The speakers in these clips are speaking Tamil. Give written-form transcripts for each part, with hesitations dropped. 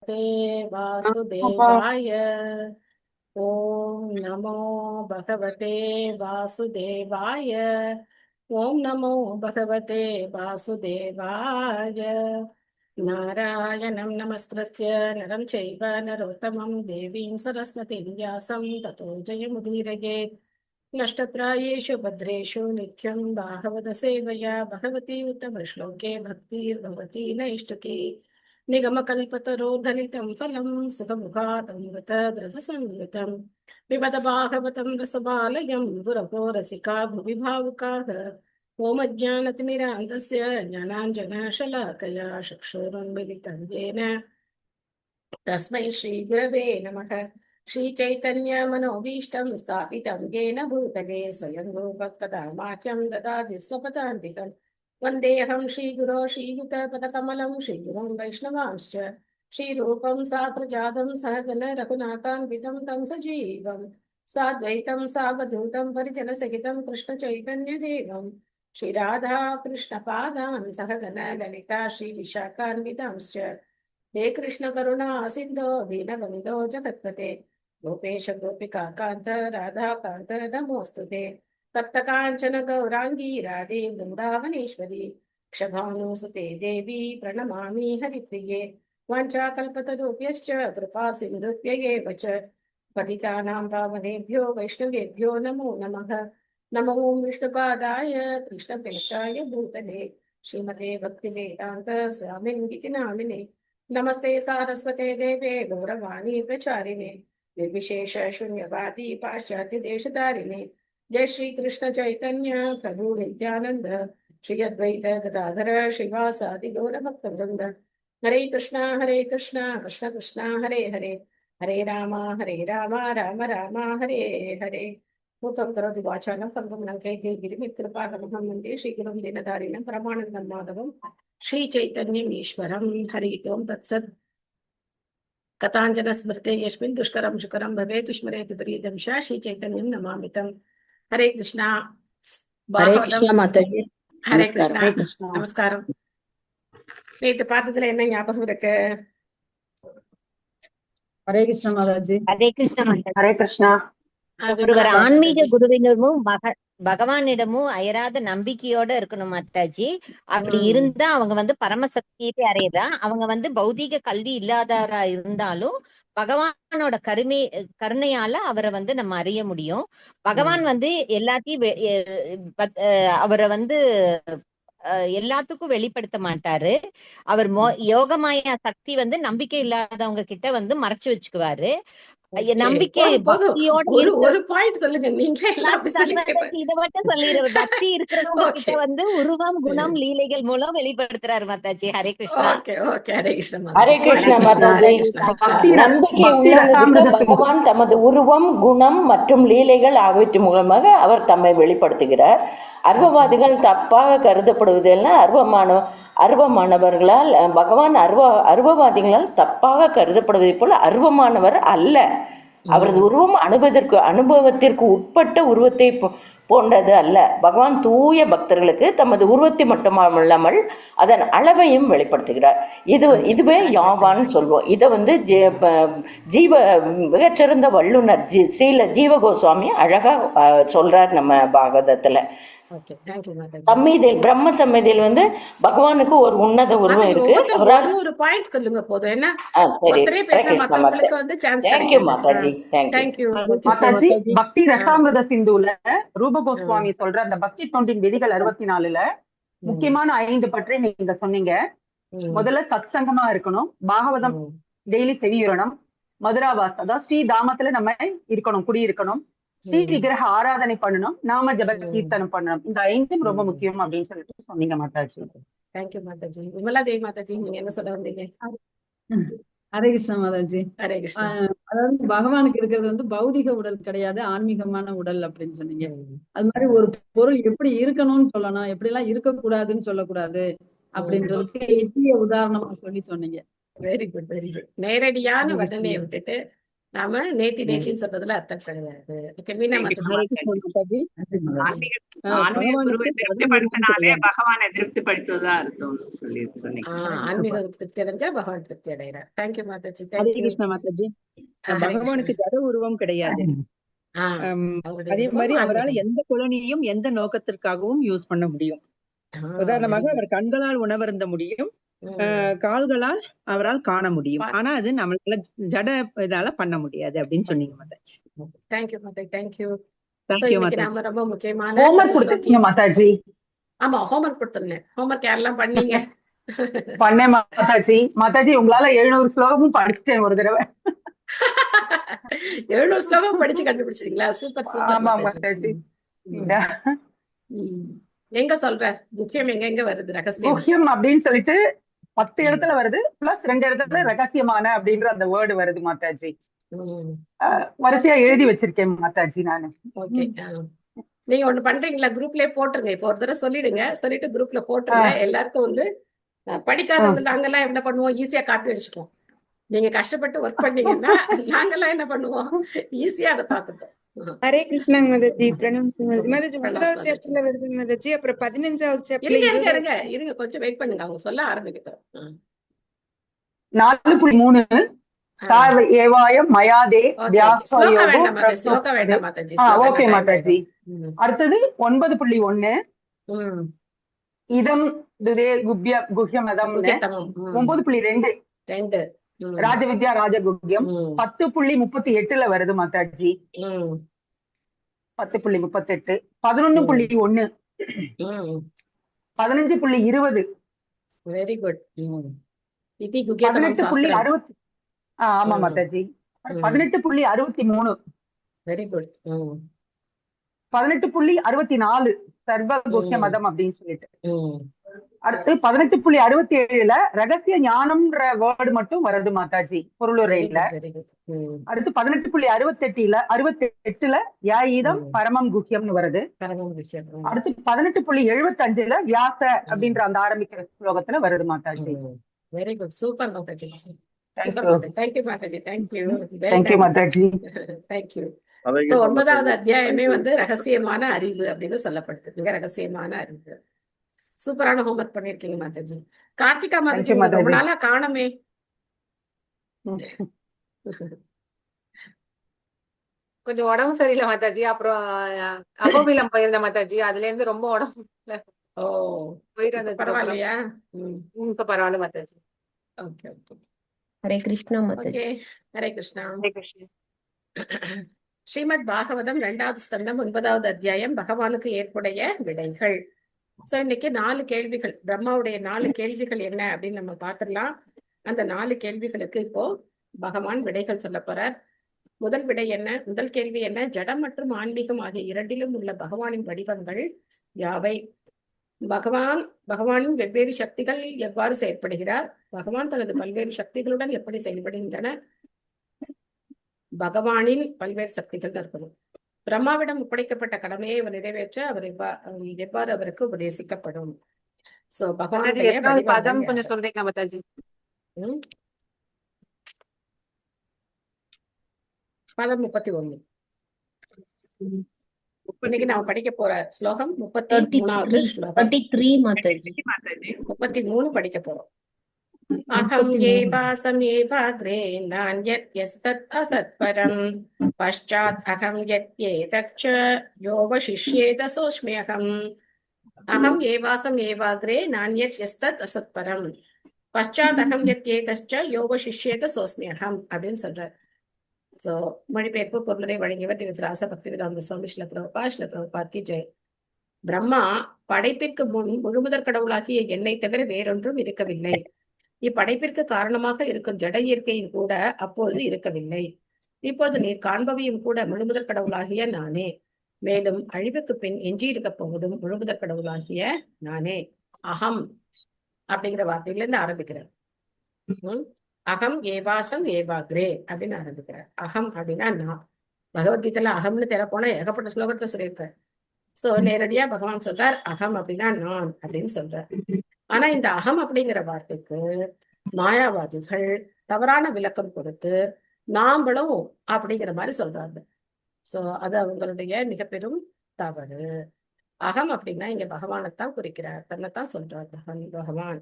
भगवते ஆமாப்பா. वासुदेवाय। ॐ नमो भगवते वासुदेवाय। ॐ नमो भगवते वासुदेवाय। नारायणं नमस्कृत्य नरं चैव नरोत्तमं देवीं सरस्वतीं व्यासं ततो जयमुदीरयेत्। नष्टप्रायेषु भद्रेषु नित्यं भागवतसेवया भगवती उत्तमश्लोके भक्तिर्भवती नैष्टुकी। निगमकल्पतरोधनितं फलं सुखमुखादमृतद्रवसंयुतं पिबत भागवतं रसबालयं गुरवो रसिका भुवि भावुकाः। ओमज्ञानतिमिरान्धस्य ज्ञानाञ्जनशलाकया चक्षुरुन्मिलितं येन तस्मै श्रीगुरवे नमः। श्रीचैतन्यमनोभीष्टं स्थापितं येन भूतले स्वयं रूपकदा माह्यं ददाति स्वपदान्तिकम्। वन्देऽहं श्रीगुरो श्रीयुतपदकमलं श्रीगुरुं वैष्णवांश्च श्रीरूपं साग्रजातं सहगण रघुनाथान्वितं तं सजीवं साद्वैतं सावधूतं परिजनसहितं कृष्णचैतन्यदेवं श्रीराधा कृष्णपादान् सहगण ललिता श्रीविशाखान्वितांश्च। हे कृष्ण करुणा सिंधो दीनबंधो जगत्पते गोपेश गोपिका कांत राधा कांत नमोस्तुते। तप्त कांचन गौरांगी राधे वृंदावनेश्वरी क्षभानुसुते देवी प्रणमामि हरिप्रिये। वाञ्छाकल्पतरुभ्यश्च कृपा सिन्धुभ्यैव च पतितानां पावनेभ्यो वैष्णवेभ्यो नमो नमः। नमो विष्णुपादाय कृष्णप्रेष्ठाय भूतले श्रीमते भक्तिवेदान्त स्वामिनिति नामिने। नमस्ते सारस्वते देवे गौरवाणी प्रचारिणे निर्विशेष शून्यवादी पाश्चात्य देशधारिणे। जय श्री कृष्ण चैतन्य प्रभु नित्यानंद श्री अद्वैत गदाधर श्रीवासादि गौर भक्तवृंद। हरे कृष्णा कृष्ण कृष्ण हरे हरे हरे राम राम राम हरे हरे। मूकं करोति वाचालं पङ्गुं लङ्घयति गिरिमित्कृपातमहं वन्दे श्रीगुरुं दीनधारिणं परमानन्दं माधवं श्रीचैतन्यम् ईश्वरं। हरि ओं तत्सत्। कथाञ्जनस्मृते यस्मिन् दुष्करं सुकरं भवेत् स्मरेत् प्रियदंशा श्रीचैतन्यं नमामितं। हरे कृष्णा ஹரே பாகவதம்। கிருஷ்ணா மாதாஜி. ஹரே நமஸ்காரம். கிருஷ்ணா ஹரே கிருஷ்ணா. நமஸ்காரம். நேற்று பார்த்ததுல என்ன ஞாபகம் இருக்கு? ஹரே கிருஷ்ணா மாதாஜி. ஹரே கிருஷ்ண மாதாஜி. ஹரே கிருஷ்ணா. ஒருவர் விமலா ஆன்மீக மாதாஜி. குருவினமும் பகவானிடமும் அயராத நம்பிக்கையோட இருக்கணும் மாதாஜி. அப்படி இருந்தா அவங்க பரமசக்தியை அடையலாம். அவங்க பௌதீக கல்வி இல்லாதவரா இருந்தாலும் பகவானோட கருணையால அவரை நம்ம அறிய முடியும். பகவான் எல்லாத்தையும் அவரை எல்லாத்துக்கும் வெளிப்படுத்த மாட்டாரு. அவர் யோகமாயா சக்தி நம்பிக்கை இல்லாதவங்க கிட்ட மறைச்சு வச்சுக்குவாரு. நம்பிக்கை பக்தியோட ஒரு ஒரு பாயிண்ட் சொல்லுங்க. நீங்களே எல்லாம் அப்படி சொல்லிட்டு இத மட்டும் சொல்லிடுறது. பக்தி இருக்கிறவங்க ஓகே கிட்ட உருவம் குணம் லீலைகள் மூலம் வெளிப்படுத்துறாரு மாதாஜி. ஹரே கிருஷ்ணா. Okay okay. ஹரே கிருஷ்ண ஹரே கிருஷ்ண மாதாஜி. பக்தி நம்பிக்கை பக்தி உள்ளவங்களுக்கு ரசாமிரத சிந்து. பகவான் தமது உருவம், குணம் மற்றும் லீலைகள் ஆகியவற்றின் மூலமாக அவர் தம்மை வெளிப்படுத்துகிறார். அர்வவாதிகள் தப்பாக கருதப்படுவதெல்லாம் அர்வமானவர்களால் பகவான் அர்வவாதிகளால் தப்பாக கருதப்படுவதைப் போல அர்வமானவர் அல்ல. அவரது உருவம் அனுபவத்திற்கு உட்பட்ட உருவத்தை போன்றது அல்ல. பகவான் தூய பக்தர்களுக்கு தமது உருவத்தை மட்டுமல்லாமல் அதன் அளவையும் வெளிப்படுத்துகிறார். இதுவே யாவான்னு சொல்வோம். இதை மிகச்சிறந்த வல்லுனர் ஸ்ரீல ஜீவ கோஸ்வாமி அழகா சொல்றார் நம்ம பாகவதத்துல. பிரம்ம சம்ஹிதையில் பகவானுக்கு ஒரு உன்னத உருவம் இருக்கு. ஒரு பாயிண்ட் சொல்லுங்க போதும். என்ன சரி, தேங்க்யூ மாதாஜி. தேங்க்யூ மாதாஜி. பக்தி ரசாமிரத சிந்துல ரூப கோஸ்வாமி சொல்ற அந்த பக்தி தொண்டின் விதிகள் 64ல முக்கியமான 5 பற்றி நீங்க சொன்னீங்க. முதல்ல சத் சங்கமா இருக்கணும், பாகவதம் டெய்லி செவியுறணும், மதுராவாஸ் அதாவது ஸ்ரீ தாமத்துல நம்ம இருக்கணும், குடியிருக்கணும், ஸ்ரீ விக்கிரக ஆராதனை பண்ணணும், நாம ஜப கீர்த்தனம் பண்ணணும். இந்த 5 ரொம்ப முக்கியம் அப்படின்னு சொல்லிட்டு சொன்னீங்க மாதாஜி. தேங்க்யூ மாதாஜி. விமலா தேவி மாதாஜி, நீங்க என்ன சொல்ல வந்தீங்க? ஹரே கிருஷ்ணா மாதாஜி. ஹரே கிருஷ்ணா. அதாவது பகவானுக்கு இருக்கிறது பௌதிக உடல் கிடையாது, ஆன்மீகமான உடல் அப்படின்னு சொன்னீங்க. அது மாதிரி ஒரு பொருள் எப்படி இருக்கணும்னு சொல்லணும், எப்படி எல்லாம் இருக்கக்கூடாதுன்னு சொல்லக்கூடாது அப்படின்றதுக்கு எளிய உதாரணமா சொன்னீங்க. Very good very good. நேரடியான வர்ணனையை விட்டுட்டு நாம நேத்தின்னு சொல்றதுல அர்த்தம் கிடையாது. ஓகே, மீனா மாதாஜி. ஹரே கிருஷ்ணா மாதாஜி. ஆன்மீக ஆன்மீக பகவானுக்கு குருவை ஜட உருவம் திருப்திப்படுத்தினாலே கிடையாது. பகவானை திருப்திப்படுத்துவதா அர்த்தம் சொன்னீங்க. ஆன்மீக திருப்தி அடைஞ்சா பகவான் திருப்தி அடைகிறார். Thank you Mataji, Hare thank you. கிருஷ்ணா மாதாஜி. ஹரே பகவானுக்கு கிருஷ்ணா. ஜட உருவம் கிடையாது. அவருடைய அதே உருவம் மாதிரி அவரால் ஆன்மீகம். எந்த குழந்தையும் எந்த நோக்கத்திற்காகவும் யூஸ் பண்ண முடியும். உதாரணமாக very good. அவர் கண்களால் உணவருந்த முடியும், ம். கால்களால் அவரால் காண முடியும். பா- ஆனா அது நம்மளால ஜட இதால பண்ண முடியாது அப்படின்னு சொன்னீங்க Mataji. Thank you Mataji, thank you. So thank you இன்னைக்கு மாதாஜி. நாம ரொம்ப முக்கியமான ஹோம்ஒர்க் சதுஸ்லோகி. கொடுத்துருக்கீங்க மாதாஜி. ஆமா, ஹோம்ஒர்க் கொடுத்துருந்தேன். ஹோம்ஒர்க் யாரெல்லாம் பண்ணீங்க? பண்ணேன் மாதாஜி. மாதாஜி உங்களால 700 ஸ்லோகமும் படிச்சுட்டேன் ஒரு தடவை. 700 ஸ்லோகம் படிச்சு கண்டுபிடிச்சிட்டீங்களா? சூப்பர் சூப்பர் ஆமா மாதாஜி. மாதாஜி. ம். எங்க சொல்ற முக்கியம் எங்க வருது ரகசியம்? குஹ்யம் அப்படின்னு சொல்லிட்டு 10 இடத்துல வருது, பிளஸ் 2 இடத்துல ரகசியமான அப்படின்ற அந்த வேர்டு வருது மாதாஜி. ம். வரிசையா எழுதி வச்சிருக்கேன் மாதாஜி நானு. ஓகே. நீங்க ஒண்ணு பண்றீங்களா? குரூப்லயே போட்டுருங்க. இப்போ ஒரு தடவை சொல்லிடுங்க, சொல்லிட்டு குரூப்ல போட்டுருங்க. எல்லாருக்கும் வந்து படிக்காதவங்க நாங்கெல்லாம் என்ன பண்ணுவோம், ஈஸியா காப்பி அடிச்சுப்போம். நீங்க கஷ்டப்பட்டு ஒர்க் பண்ணீங்கன்னா நாங்கெல்லாம் என்ன பண்ணுவோம், ஈஸியா அதை பார்த்துப்போம். ஹரே கிருஷ்ணா மாதாஜி. பிரணம் மாதாஜி. மாதாஜி பிரணாம் 9வது மாதாஜி. சாப்டர்ல வருது மாதாஜி. அப்புறம் 15வது சாப்டர்ல இருங்க 20. இருங்க கொஞ்சம் வெயிட் பண்ணுங்க, அவங்க சொல்ல ஆரம்பிக்கிட்டோம். 4.3 ஏவாயம் மயாதே ஸ்லோகா வேண்டாம் மாதாஜி, ஸ்லோகா வேண்டாம் மாதாஜி. ஓகே மாதாஜி. அடுத்தது 9.1 ம். இதம் துதே குஹ்யமதம். முக்கியத்தமம். 9.2 2. ராஜவித்யா ராஜகுஹ்யம். 10.38 வருது மாதாஜி. 10.38. 11.1 15.20 very good. இதி குஹ்யதமம் 18.60. சாஸ்திரம். ஆமா மாதாஜி. 18.63 very good. 18.64 சர்வ குஹ்ய மதம் அப்படின்னு சொல்லிட்டு. அடுத்து 18.67 ரகசிய ஞானம்ன்ற வேர்டு மட்டும் வருது மாதாஜி பொருளுரையில. அடுத்து 18.68 யாயிதம் பரமம் குஹ்யம்னு வருது. அடுத்து 18.75 வியாச அப்படின்ற அந்த ஆரம்பிக்கிற ஸ்லோகத்துல வருது Mataji. Very good, super Mataji. Thank you Mataji, thank you. Thank you Mataji. Thank you. So 9வது அத்தியாயமே வந்து ரகசியமான அறிவு அப்படின்னு சொல்லப்படுது. மிக ரகசியமான அறிவு. சூப்பரான ஹோம்ஒர்க் பண்ணிருக்கீங்க மாதாஜி. கார்த்திகா மாதாஜி, ரொம்ப நாளா காணமே. கொஞ்சம் உடம்பு சரியில்லை மாதாஜி. அப்புறம் அகோபிலம் போயிருந்த மாதாஜி. அதுல இருந்து ரொம்ப உடம்பு போயிட்டு பரவாயில்லையா? இப்ப பரவாயில்ல மாதாஜி. Okay okay. ஹரே கிருஷ்ணா மாதாஜி. ஹரே கிருஷ்ணா. ஹரே கிருஷ்ணா. ஸ்ரீமத் பாகவதம் 2வது ஸ்கந்தம் 9வது அத்தியாயம் பகவானுக்கு ஏற்புடைய விடைகள். சோ இன்னைக்கு 4 கேள்விகள், பிரம்மாவுடைய 4 கேள்விகள் என்ன அப்படின்னு நம்ம பார்த்துடலாம். அந்த 4 கேள்விகளுக்கு இப்போ பகவான் விடைகள் சொல்ல போறார். முதல் விடை என்ன? முதல் கேள்வி என்ன? ஜடம் மற்றும் ஆன்மீகம் ஆகிய இரண்டிலும் உள்ள பகவானின் வடிவங்கள் யாவை? பகவானின் வெவ்வேறு சக்திகள் எவ்வாறு செயல்படுகிறார்? பகவான் தனது பல்வேறு சக்திகளுடன் எப்படி செயல்படுகின்றன? பகவானின் பல்வேறு சக்திகள் இருக்கணும். பிரம்மாவிடம் ஒப்படைக்கப்பட்ட கடமையை அவர் நிறைவேற்ற அவர் எவ்வாறு அவருக்கு உபதேசிக்கப்படும்? சோ பகவானுடைய பதம் கொஞ்சம் சொல்றீங்க மாதாஜி? பதம் 31. இன்னைக்கு நான் படிக்க போற ஸ்லோகம் 33வது ஸ்லோகம். 33 படிக்க போறோம். அகம் ஏவாசம் ஏவாக்ரே நான்யத் யஸ்தத் அசத்பரம் பஷ்சாத் அகம் யத் ஏதச்ச யோவசிஷ்யேத சோஸ்மியகம். அகம் ஏவாசம் ஏவாக்ரே நான்யத் யஸ்தத் அசத்பரம் பஷ்சாத் அகம் யத் ஏதச்ச யோவசிஷ்யேத சோஸ்மியகம் அப்படின்னு சொல்றார். சோ மொழிபெயர்ப்பு பொருளை வழங்கியவர் திவ்யராச பக்திவேதாந்த சுவாமி ஸ்ரீல பிரபுபாத் கி ஜெய். பிரம்மா படைப்பிற்கு முன் முழுமுதற் கடவுளாகிய என்னை தவிர வேறொன்றும் இருக்கவில்லை. இப்படைப்பிற்கு காரணமாக இருக்கும் ஜட இயற்கையும் கூட அப்பொழுது இருக்கவில்லை. இப்போது நீர் காண்பவையும் கூட முழுமுதற் கடவுளாகிய நானே. மேலும் அழிவுக்கு பின் எஞ்சியிருக்க போவதும் முழுமுதற் கடவுளாகிய நானே. அகம் அப்படிங்கிற வார்த்தையில இருந்து ஆரம்பிக்கிறேன். அகம் ஏவாசம் ஏவாக்ரே அப்படின்னு ஆரம்பிக்கிறார். அகம் அப்படின்னா நான். பகவத்கீதையில அகம்னு தேட போனா ஏகப்பட்ட ஸ்லோகத்துல சொல்லியிருக்கார். சோ நேரடியா பகவான் சொல்றார் அகம் அப்படின்னா நான் அப்படின்னு சொல்றார். ஆனா இந்த அகம் அப்படிங்கிற வார்த்தைக்கு மாயாவாதிகள் தவறான விளக்கம் கொடுத்து நாம்பளும் அப்படிங்கிற மாதிரி சொல்றாங்க. சோ அது அவங்களுடைய மிகப்பெரும் தவறு. அகம் அப்படின்னா இங்க பகவானைத்தான் குறிக்கிறார், தன்னைத்தான் சொல்றார் பகவான்.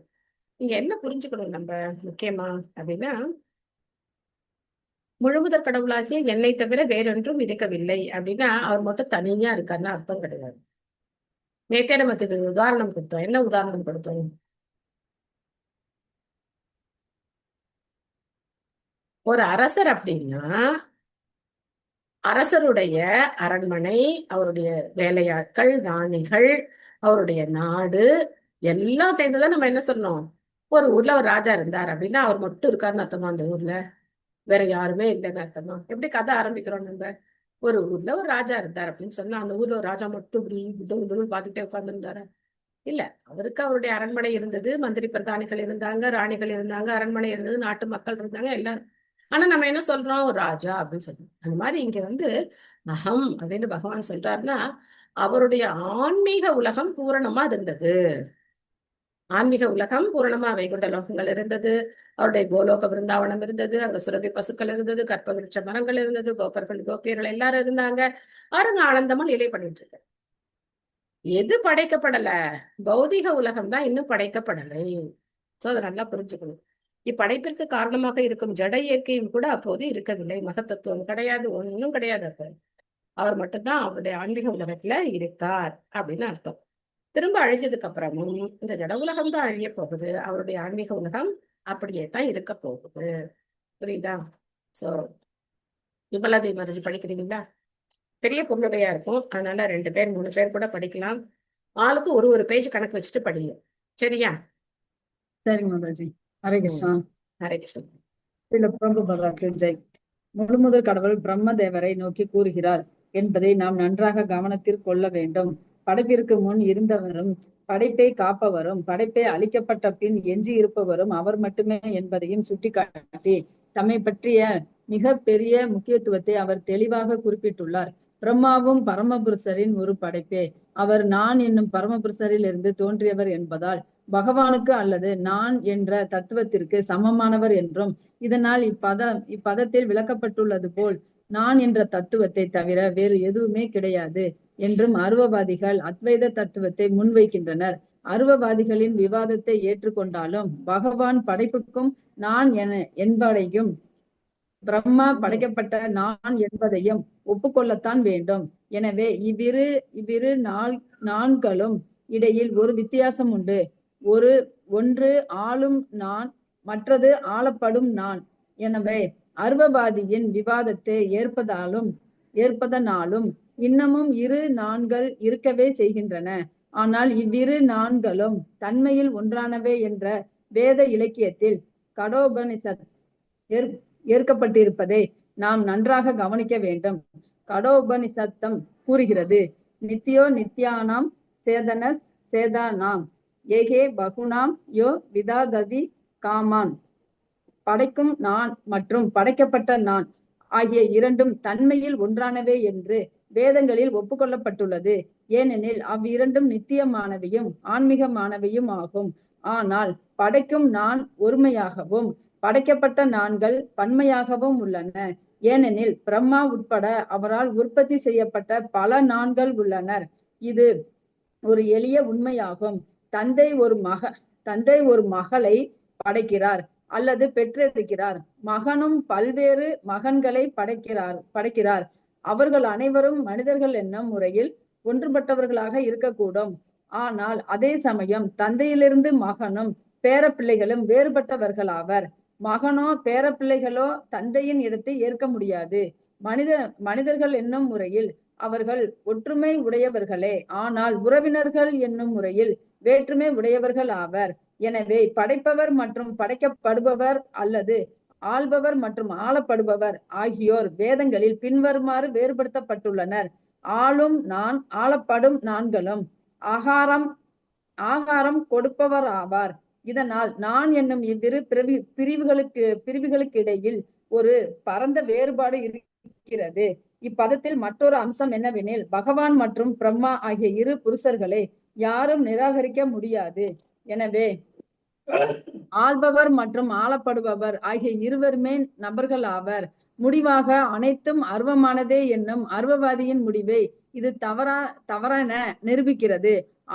இங்க என்ன புரிஞ்சுக்கணும் நம்ம முக்கியமா அப்படின்னா, முழுமுதற் கடவுளாகிய என்னை தவிர வேறொன்றும் இருக்கவில்லை அப்படின்னா அவர் மட்டும் தனியா இருக்காருன்னு அர்த்தம் கிடையாது. நேத்தே நமக்கு இது உதாரணம் கொடுத்தோம். என்ன உதாரணம் கொடுத்தோம்? ஒரு அரசர் அப்படின்னா அரசருடைய அரண்மனை, அவருடைய வேலையாட்கள், ராணிகள், அவருடைய நாடு எல்லாம் சேர்ந்துதான் நம்ம என்ன சொன்னோம்? ஒரு ஊர்ல ஒரு ராஜா இருந்தார் அப்படின்னா அவர் மட்டும் இருக்காருன்னு அர்த்தமா? அந்த ஊர்ல வேற யாருமே இல்லைன்னு அர்த்தமா? எப்படி கதை ஆரம்பிக்கிறோம் நம்ம? ஒரு ஊர்ல ஒரு ராஜா இருந்தார் அப்படின்னு சொன்னா அந்த ஊர்ல ஒரு ராஜா மட்டும் இப்படி பார்த்துட்டே உட்கார்ந்துருந்தாரு? இல்ல, அவருக்கு அவருடைய அரண்மனை இருந்தது, மந்திரி பிரதானிகள் இருந்தாங்க, ராணிகள் இருந்தாங்க, அரண்மனை இருந்தது, நாட்டு மக்கள் இருந்தாங்க, எல்லாரும். ஆனா நம்ம என்ன சொல்றோம்? ஒரு ராஜா அப்படின்னு சொல்றோம். அந்த மாதிரி இங்க வந்து அகம் அப்படின்னு பகவான் சொல்றாருன்னா அவருடைய ஆன்மீக உலகம் பூரணமா இருந்தது. ஆன்மீக உலகம் பூரணமா வைகுண்ட லோகங்கள் இருந்தது, அவருடைய கோலோக பிருந்தாவனம் இருந்தது, அங்க சுரபி பசுக்கள் இருந்தது, கற்ப விருட்ச மரங்கள் இருந்தது, கோபர்கள் கோபியர்கள் எல்லாரும் இருந்தாங்க. அவருங்க ஆனந்தமா நிலை பண்ணிட்டு இருக்கு. எது படைக்கப்படல? பௌதிக உலகம் தான் இன்னும் படைக்கப்படலை. சோ அதை நல்லா புரிஞ்சுக்கணும். இப்படைப்பிற்கு காரணமாக இருக்கும் ஜட இயற்கையும் கூட அப்போது இருக்கவில்லை. மகத்தத்துவம் கிடையாது, ஒன்னும் கிடையாது. அப்ப அவர் மட்டும்தான் அவருடைய ஆன்மீக உலகத்துல இருக்கார் அப்படின்னு அர்த்தம். திரும்ப அழிஞ்சதுக்கு அப்புறமும் இந்த ஜட உலகம் தான் அழிய போகுது, அவருடைய ஆன்மீக உலகம் அப்படியே தான் இருக்க போகுது. புரியுதா? சோ விமலாதேவி மாதாஜி படிக்கிறீங்களா? பெரிய பொருளுடையா இருக்கும், அதனால 2 பேர் 3 பேர் கூட படிக்கலாம். ஆளுக்கு ஒரு பேஜ் கணக்கு வச்சுட்டு படிங்க. சரியா? சரிங்க மாதாஜி. ஹரே கிருஷ்ணா. ஹரே கிருஷ்ணன். ஸ்ரீல பிரபுபாதாக்கு ஜெய். முழுமுதற் கடவுள் பிரம்ம தேவரை நோக்கி கூறுகிறார் என்பதை நாம் நன்றாக கவனத்தில் கொள்ள வேண்டும். படைப்பிற்கு முன் இருந்தவரும், படைப்பை காப்பவரும், படைப்பை அழிக்கப்பட்ட பின் எஞ்சி இருப்பவரும் அவர் மட்டுமே என்பதையும் சுட்டிக்காட்டி தம்மை பற்றிய மிக பெரிய முக்கியத்துவத்தை அவர் தெளிவாக குறிப்பிட்டுள்ளார். பிரம்மாவும் பரமபுருஷரின் ஒரு படைப்பே. அவர் நான் என்னும் பரமபுருஷரில் இருந்து தோன்றியவர் என்பதால் பகவானுக்கு அல்லது நான் என்ற தத்துவத்திற்கு சமமானவர் என்றும், இதனால் இப்பதத்தில் விளக்கப்பட்டுள்ளது போல் நான் என்ற தத்துவத்தை தவிர வேறு எதுவுமே கிடையாது என்றும் அருவவாதிகள் அத்வைத தத்துவத்தை முன்வைக்கின்றனர். அருவவாதிகளின் விவாதத்தை ஏற்றுக்கொண்டாலும் பகவான் படைப்புக்கும் நான் என்பதையும் பிரம்மா படைக்கப்பட்ட நான் என்பதையும் ஒப்புக்கொள்ளத்தான் வேண்டும். எனவே இவ்விரு நான்களும் இடையில் ஒரு வித்தியாசம் உண்டு. ஒன்று ஆளும் நான், மற்றது ஆளப்படும் நான். எனவே அருவவாதியின் விவாதத்தை ஏற்பதனாலும் இன்னமும் இரு நான்கள் இருக்கவே செய்கின்றன. ஆனால் இவ்விரு நான்களும் தன்மையில் ஒன்றானவை என்ற வேத இலக்கியத்தில் கடோபனிஷத் ஏற்கப்பட்டிருப்பதை நாம் நன்றாக கவனிக்க வேண்டும். கடோபனிஷத்தம் கூறுகிறது, நித்யோ நித்யானாம் சேதனஸ் சேதானாம் ஏகே பகுனாம் யோ விதாததி காமான். படைக்கும் நான் மற்றும் படைக்கப்பட்ட நான் ஆகிய இரண்டும் தன்மையில் ஒன்றானவை என்று வேதங்களில் ஒப்புக்கொள்ளப்பட்டுள்ளது. ஏனெனில் அவ்விரண்டும் நித்தியமானவையும் ஆன்மீகமானவையும் ஆகும். ஆனால் படைக்கும் நான் ஒருமையாகவும் படைக்கப்பட்ட நான்கள் பன்மையாகவும் உள்ளன. ஏனெனில் பிரம்மா உட்பட அவரால் உற்பத்தி செய்யப்பட்ட பல நான்கள் உள்ளனர். இது ஒரு எளிய உண்மையாகும். தந்தை ஒரு மகளை படைக்கிறார் அல்லது பெற்றெடுக்கிறார். மகனும் பல்வேறு மகன்களை படைக்கிறார். அவர்கள் அனைவரும் மனிதர்கள் என்னும் முறையில் ஒன்றுபட்டவர்களாக இருக்கக்கூடும். ஆனால் அதே சமயம் தந்தையிலிருந்து மகனும் பேரப்பிள்ளைகளும் வேறுபட்டவர்களாவர். மகனோ பேரப்பிள்ளைகளோ தந்தையின் இடத்தை ஏற்க முடியாது. மனிதர்கள் என்னும் முறையில் அவர்கள் ஒற்றுமை உடையவர்களே, ஆனால் உறவினர்கள் என்னும் முறையில் வேற்றுமை உடையவர்கள் ஆவர். எனவே படைப்பவர் மற்றும் படைக்கப்படுபவர் அல்லது ஆள்பவர் மற்றும் ஆளப்படுபவர் ஆகியோர் வேதங்களில் பின்வருமாறு வேறுபடுத்தப்பட்டுள்ளனர். ஆளும் நான், ஆளப்படும் நான்களும் ஆகாரம் கொடுப்பவர் ஆவார். இதனால் நான் என்னும் இவ்விரு பிரிவுகளுக்கு இடையில் ஒரு பரந்த வேறுபாடு இருக்கிறது. இப்பதத்தில் மற்றொரு அம்சம் என்னவெனில், பகவான் மற்றும் பிரம்மா ஆகிய இரு புருஷர்களை யாரும் நிராகரிக்க முடியாது. எனவே ஆள்பவர் மற்றும் ஆளப்படுபவர் ஆகிய இருவருமே நபர்கள் ஆவர். முடிவாக அனைத்தும் அர்வமானதே என்னும் அர்வவாதியின் முடிவை இது தவறான நிரூபிக்கிறது.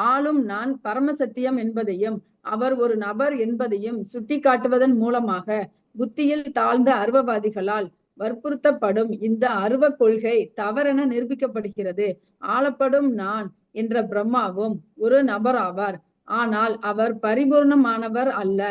ஆளும் நான் பரமசத்தியம் என்பதையும் அவர் ஒரு நபர் என்பதையும் சுட்டிக்காட்டுவதன் மூலமாக புத்தியில் தாழ்ந்த அர்வவாதிகளால் வற்புறுத்தப்படும் இந்த அர்வ கொள்கை தவறென நிரூபிக்கப்படுகிறது. ஆளப்படும் நான் என்ற பிரம்மாவும் ஒரு நபராவார். ஆனால் அவர் பரிபூர்ணமானவர் அல்ல.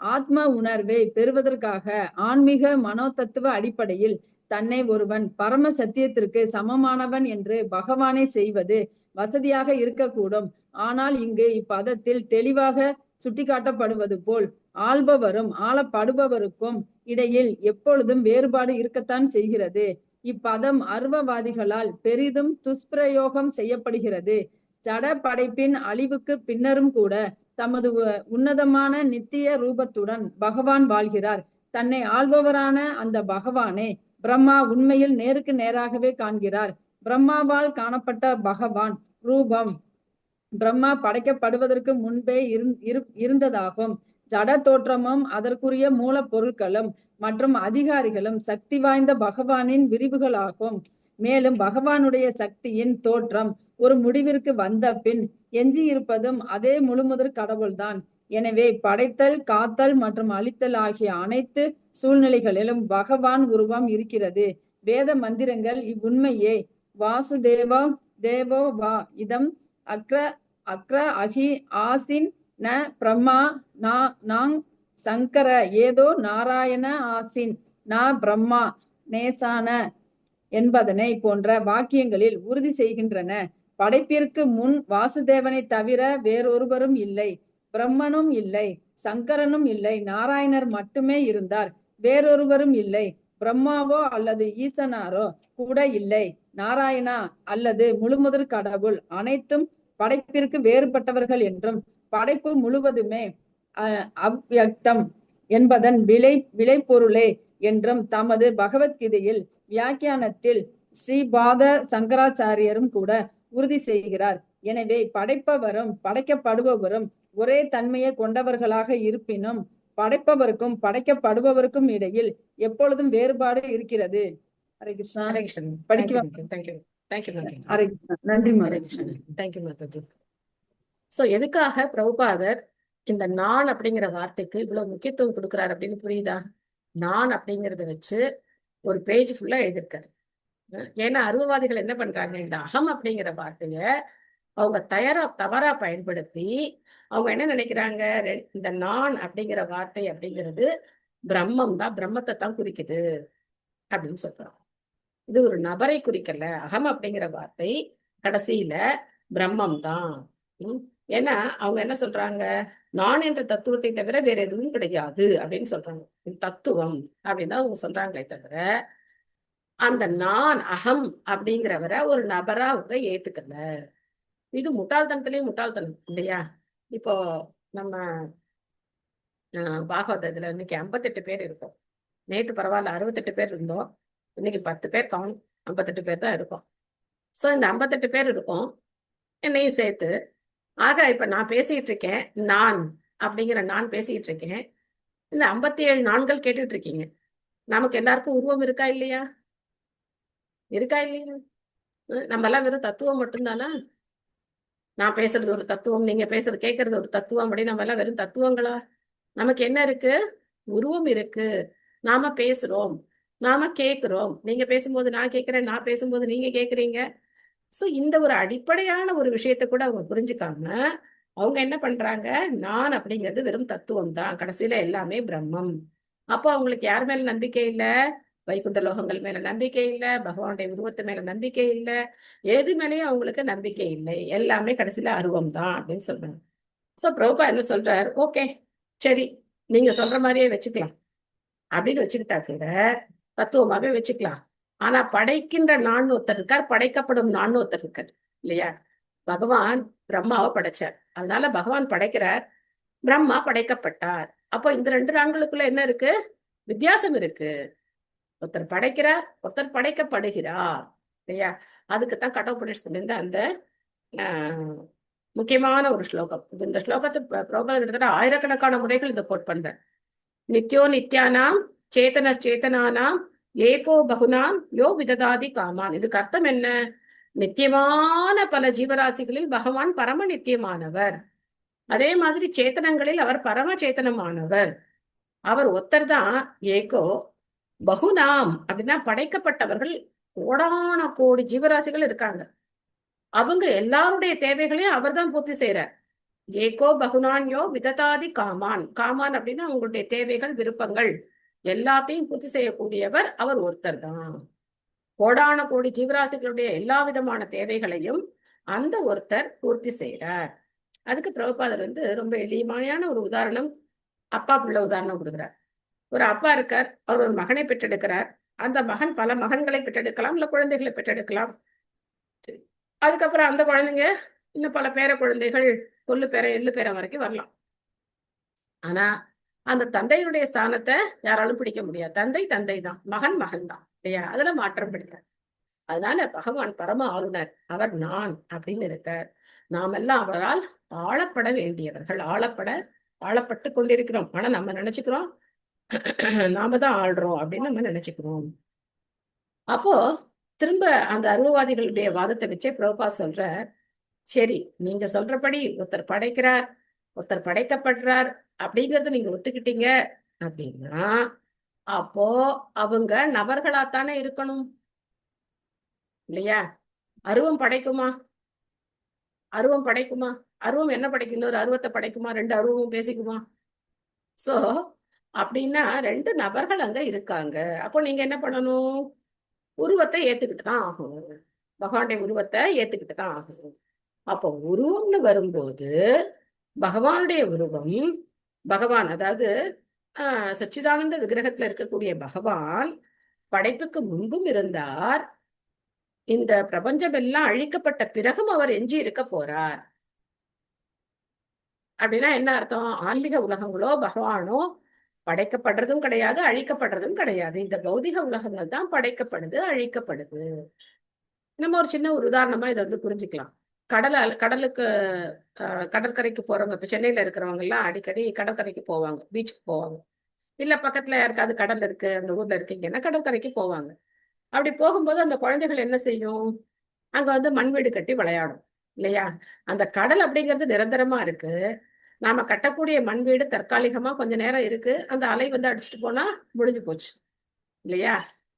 ஆத்ம உணர்வை பெறுவதற்காக ஆன்மீக மனோதத்துவ அடிப்படையில் தன்னை ஒருவன் பரம சத்தியத்திற்கு சமமானவன் என்று பகவானை செய்வது வசதியாக இருக்கக்கூடும். ஆனால் இங்கு இப்பதத்தில் தெளிவாக சுட்டிக்காட்டப்படுவது போல் ஆள்பவரும் ஆளப்படுபவருக்கும் இடையில் எப்பொழுதும் வேறுபாடு இருக்கத்தான் செய்கிறது. இப்பதம் அர்வவாதிகளால் பெரிதும் துஷ்பிரயோகம் செய்யப்படுகிறது. ஜட படைப்பின் அழிவுக்கு பின்னரும் கூட தமது உன்னதமான நித்திய ரூபத்துடன் பகவான் வாழ்கிறார். தன்னை ஆள்பவரான அந்த பகவானே பிரம்மா உண்மையில் நேருக்கு நேராகவே காண்கிறார். பிரம்மாவால் காணப்பட்ட பகவான் ரூபம் பிரம்மா படைக்கப்படுவதற்கு முன்பே இருந்ததாகும். ஜட தோற்றமும் அதற்குரிய மூல பொருட்களும் மற்றும் அதிகாரிகளும் சக்தி வாய்ந்த பகவானின் விரிவுகளாகும். மேலும் பகவானுடைய சக்தியின் தோற்றம் ஒரு முடிவிற்கு வந்த பின் எஞ்சி இருப்பதும் அதே முழுமுதற் கடவுள்தான். எனவே படைத்தல், காத்தல் மற்றும் அழித்தல் ஆகிய அனைத்து சூழ்நிலைகளிலும் பகவான் உருவம் இருக்கிறது. வேத மந்திரங்கள் இவ்வுண்மையே வாசுதேவா தேவோ வா இதம் அக்ர அகி ஆசின் ந பிரம்மா நாங் சங்கர ஏதோ நாராயண ஆசின் ந பிரம்மா நேசான என்பதனை போன்ற வாக்கியங்களில் உறுதி செய்கின்றன. படைப்பிற்கு முன் வாசுதேவனை தவிர வேறொருவரும் இல்லை, பிரம்மனும் இல்லை, சங்கரனும் இல்லை, நாராயணர் மட்டுமே இருந்தார். வேறொருவரும் இல்லை. பிரம்மாவோ அல்லது ஈசனாரோ கூட இல்லை. நாராயணா அல்லது முழுமுதற் கடவுள் அனைத்தும் படைப்பிற்கு வேறுபட்டவர்கள் என்றும் படைப்பு முழுவதுமே அவ்யக்தம் என்பதன் விளைபொருளே என்றும் தமது பகவத்கீதையில் வியாக்கியானத்தில் ஸ்ரீபாத சங்கராச்சாரியரும் கூட உறுதி செய்கிறார். எனவே படைப்பவரும் படைக்கப்படுபவரும் ஒரே தன்மையை கொண்டவர்களாக இருப்பினும் படைப்பவருக்கும் படைக்கப்படுபவருக்கும் இடையில் எப்பொழுதும் வேறுபாடு இருக்கிறது. ஹரே கிருஷ்ணா. ஹரே கிருஷ்ணன். ஹரே கிருஷ்ணா. நன்றி தேங்க்யூ மாதாஜி. சோ எதுக்காக பிரபுபாதர் இந்த நான் அப்படிங்கிற வார்த்தைக்கு இவ்வளவு முக்கியத்துவம் கொடுக்குறாரு அப்படின்னு புரியுதா? நான் அப்படிங்கறத வச்சு ஒரு பேஜ் ஃபுல்லா எழுதியிருக்காரு. ஏன்னா அருவவாதிகள் என்ன பண்றாங்க, இந்த அகம் அப்படிங்கிற வார்த்தைய அவங்க தவறா பயன்படுத்தி அவங்க என்ன நினைக்கிறாங்க, இந்த நான் அப்படிங்கிற வார்த்தை அப்படிங்கிறது பிரம்மம் தான், பிரம்மத்தை தான் குறிக்குது அப்படின்னு சொல்றாங்க. இது ஒரு நபரை குறிக்கல. அகம் அப்படிங்கிற வார்த்தை கடைசியில பிரம்மம் தான். ஏன்னா அவங்க என்ன சொல்றாங்க, நான் என்ற தத்துவத்தை தவிர வேற எதுவும் கிடையாது அப்படின்னு சொல்றாங்க. தத்துவம் அப்படின்னு தான் அவங்க சொல்றாங்களே தவிர அந்த நான் அகம் அப்படிங்கிறவரை ஒரு நபரா அவங்க ஏத்துக்கல. இது முட்டாள்தனத்திலேயே முட்டாள்தனம் இல்லையா? இப்போ நம்ம பாகவதத்துல இன்னைக்கு 58 பேர் இருக்கோம். நேற்று பரவாயில்ல 68 பேர் இருந்தோம். இன்னைக்கு 10 பேர் கவுண்ட், 58 பேர் தான் இருக்கோம். ஸோ இந்த 58 பேர் இருக்கோம், என்னையும் சேர்த்து. ஆக இப்ப நான் பேசிட்டு இருக்கேன், நான் அப்படிங்கிற நான் பேசிட்டு இருக்கேன். இந்த 57 நான்கள் கேட்டுட்டு இருக்கீங்க. நமக்கு எல்லாருக்கும் உருவம் இருக்கா இல்லையா? இருக்கா இல்லையா? நம்ம எல்லாம் வெறும் தத்துவம் மட்டும்தானா? நான் பேசுறது ஒரு தத்துவம், நீங்க பேசுறது கேட்கறது ஒரு தத்துவம், அப்படி நம்ம எல்லாம் வெறும் தத்துவங்களா? நமக்கு என்ன இருக்கு? உருவம் இருக்கு. நாம பேசுறோம், நாம கேட்கிறோம். நீங்க பேசும்போது நான் கேட்கிறேன், நான் பேசும்போது நீங்க கேட்குறீங்க. சோ இந்த ஒரு அடிப்படையான ஒரு விஷயத்த கூட அவங்க புரிஞ்சுக்காம அவங்க என்ன பண்றாங்க, நான் அப்படிங்கிறது வெறும் தத்துவம் தான், கடைசியில எல்லாமே பிரம்மம். அப்போ அவங்களுக்கு யார் மேல நம்பிக்கை இல்லை? வைகுண்ட லோகங்கள் மேல நம்பிக்கை இல்லை, பகவானுடைய உருவத்து மேல நம்பிக்கை இல்லை, எது மேலேயும் அவங்களுக்கு நம்பிக்கை இல்லை. எல்லாமே கடைசியில அருவம் தான் அப்படின்னு சொல்றாங்க. சோ பிரபுபா என்ன சொல்றாரு, ஓகே சரி நீங்க சொல்ற மாதிரியே வச்சுக்கலாம் அப்படின்னு வச்சுக்கிட்டா கூட தத்துவமாவே வச்சுக்கலாம். ஆனா படைக்கின்ற நான் ஒருத்தர் இருக்கார், படைக்கப்படும் நான் ஒருத்தர் இருக்கார் இல்லையா? பகவான் பிரம்மாவை படைச்சார், அதனால பகவான் படைக்கிறார், பிரம்மா படைக்கப்பட்டார். அப்போ இந்த 2 நான்களுக்குள்ள என்ன இருக்கு? வித்தியாசம் இருக்கு. ஒருத்தர் படைக்கிறார், ஒருத்தர் படைக்கப்படுகிறார் இல்லையா? அதுக்குத்தான் கடவுபனிஷத்துல இருந்து அந்த முக்கியமான ஒரு ஸ்லோகம். இந்த ஸ்லோகத்தை கிட்டத்தட்ட ஆயிரக்கணக்கான முறைகள் இதை கோட் பண்றேன். நித்யோ நித்யானாம் சேத்தனானாம் ஏகோ பகுனான் யோ விததாதி காமான். இதுக்கு அர்த்தம் என்ன? நித்தியமான பல ஜீவராசிகளில் பகவான் பரம நித்தியமானவர். அதே மாதிரி சேத்தனங்களில் அவர் பரம சேத்தனமானவர். அவர் ஒருத்தர் தான். ஏகோ பகுநாம் அப்படின்னா படைக்கப்பட்டவர்கள் கோடான கோடி ஜீவராசிகள் இருக்காங்க. அவங்க எல்லாருடைய தேவைகளையும் அவர் தான் பூர்த்தி செய்யறார். ஏகோ பகுனான்யோ விததாதி காமான். காமான் அப்படின்னா அவங்களுடைய தேவைகள் விருப்பங்கள் எல்லாத்தையும் பூர்த்தி செய்யக்கூடியவர் அவர் ஒருத்தர் தான். கோடான கோடி ஜீவராசிகளுடைய எல்லா விதமான தேவைகளையும் அந்த ஒருத்தர் பூர்த்தி செய்யறார். அதுக்கு பிரபுபாதர் ரொம்ப எளிமையான ஒரு உதாரணம், அப்பா பிள்ளை உதாரணம் கொடுக்குறார். ஒரு அப்பா இருக்கார், அவர் ஒரு மகனை பெற்றெடுக்கிறார். அந்த மகன் பல மகன்களை பெற்றெடுக்கலாம், இல்ல குழந்தைகளை பெற்றெடுக்கலாம். அதுக்கப்புறம் அந்த குழந்தைங்க இன்னும் பல பேர குழந்தைகள், கொள்ளு பேர எள்ளு பேர வரைக்கும் வரலாம். ஆனா அந்த தந்தையினுடைய ஸ்தானத்தை யாராலும் பிடிக்க முடியாது. தந்தை தந்தை தான், மகன் மகன் தான், இல்லையா? அதுல மாற்றம் கிடையாது. அதனால பகவான் பரம ஆளுநர், அவர் நான் அப்படின்னு இருக்கார். நாமெல்லாம் அவரால் ஆளப்பட வேண்டியவர்கள். ஆளப்பட்டு கொண்டிருக்கிறோம். ஆனா நம்ம நினைச்சுக்கிறோம் நாம தான் ஆள்றோம் அப்படின்னு நம்ம நினைச்சுக்கிறோம். அப்போ திரும்ப அந்த அருவவாதிகளுடைய வாதத்தை வச்சே பிரபுபா சொல்ற, சரி நீங்க சொல்றபடி ஒருத்தர் படைக்கிறார், ஒருத்தர் படைக்கப்படுறார் அப்படிங்கறத நீங்க ஒத்துக்கிட்டீங்க அப்படின்னா, அப்போ அவங்க நபர்களாத்தானே இருக்கணும், இல்லையா? அருவம் படைக்குமா? அருவம் என்ன படைக்கும்? ஒரு அருவத்தை படைக்குமா? ரெண்டு அருவமும் பேசிக்குமா? சோ அப்படின்னா ரெண்டு நபர்கள் அங்க இருக்காங்க. அப்போ நீங்க என்ன பண்ணணும்? உருவத்தை ஏத்துக்கிட்டு தான் ஆகணும். பகவானுடைய உருவத்தை ஏத்துக்கிட்டு தான் ஆகணும். அப்போ உருவம்னு வரும்போது பகவானுடைய உருவம், பகவான் அதாவது சச்சிதானந்த விக்கிரகத்துல இருக்கக்கூடிய பகவான் படைப்புக்கு முன்பும் இருந்தார். இந்த பிரபஞ்சம் எல்லாம் அழிக்கப்பட்ட பிறகும் அவர் எஞ்சி இருக்க போறார். அப்படின்னா என்ன அர்த்தம்? ஆன்மீக உலகங்களோ பகவானோ படைக்கப்படுறதும் கிடையாது, அழிக்கப்படுறதும் கிடையாது. இந்த பௌதிக உலகங்கள் தான் படைக்கப்படுது, அழிக்கப்படுது. நம்ம ஒரு சின்ன ஒரு உதாரணமா இதை புரிஞ்சுக்கலாம். கடலுக்கு கடற்கரைக்கு போறவங்க, இப்ப சென்னையில இருக்கிறவங்க எல்லாம் அடிக்கடி கடற்கரைக்கு போவாங்க, பீச்சுக்கு போவாங்க. இல்ல பக்கத்துல யாருக்காவது கடல் இருக்கு, அந்த ஊர்ல இருக்கீங்கன்னா கடற்கரைக்கு போவாங்க. அப்படி போகும்போது அந்த குழந்தைகள் என்ன செய்யும்? அங்க மண் வீடு கட்டி விளையாடும், இல்லையா? அந்த கடல் அப்படிங்கிறது நிரந்தரமா இருக்கு. நாம கட்டக்கூடிய மண் வீடு தற்காலிகமா கொஞ்ச நேரம் இருக்கு, அந்த அலை அடிச்சுட்டு போனா முடிஞ்சு போச்சு, இல்லையா?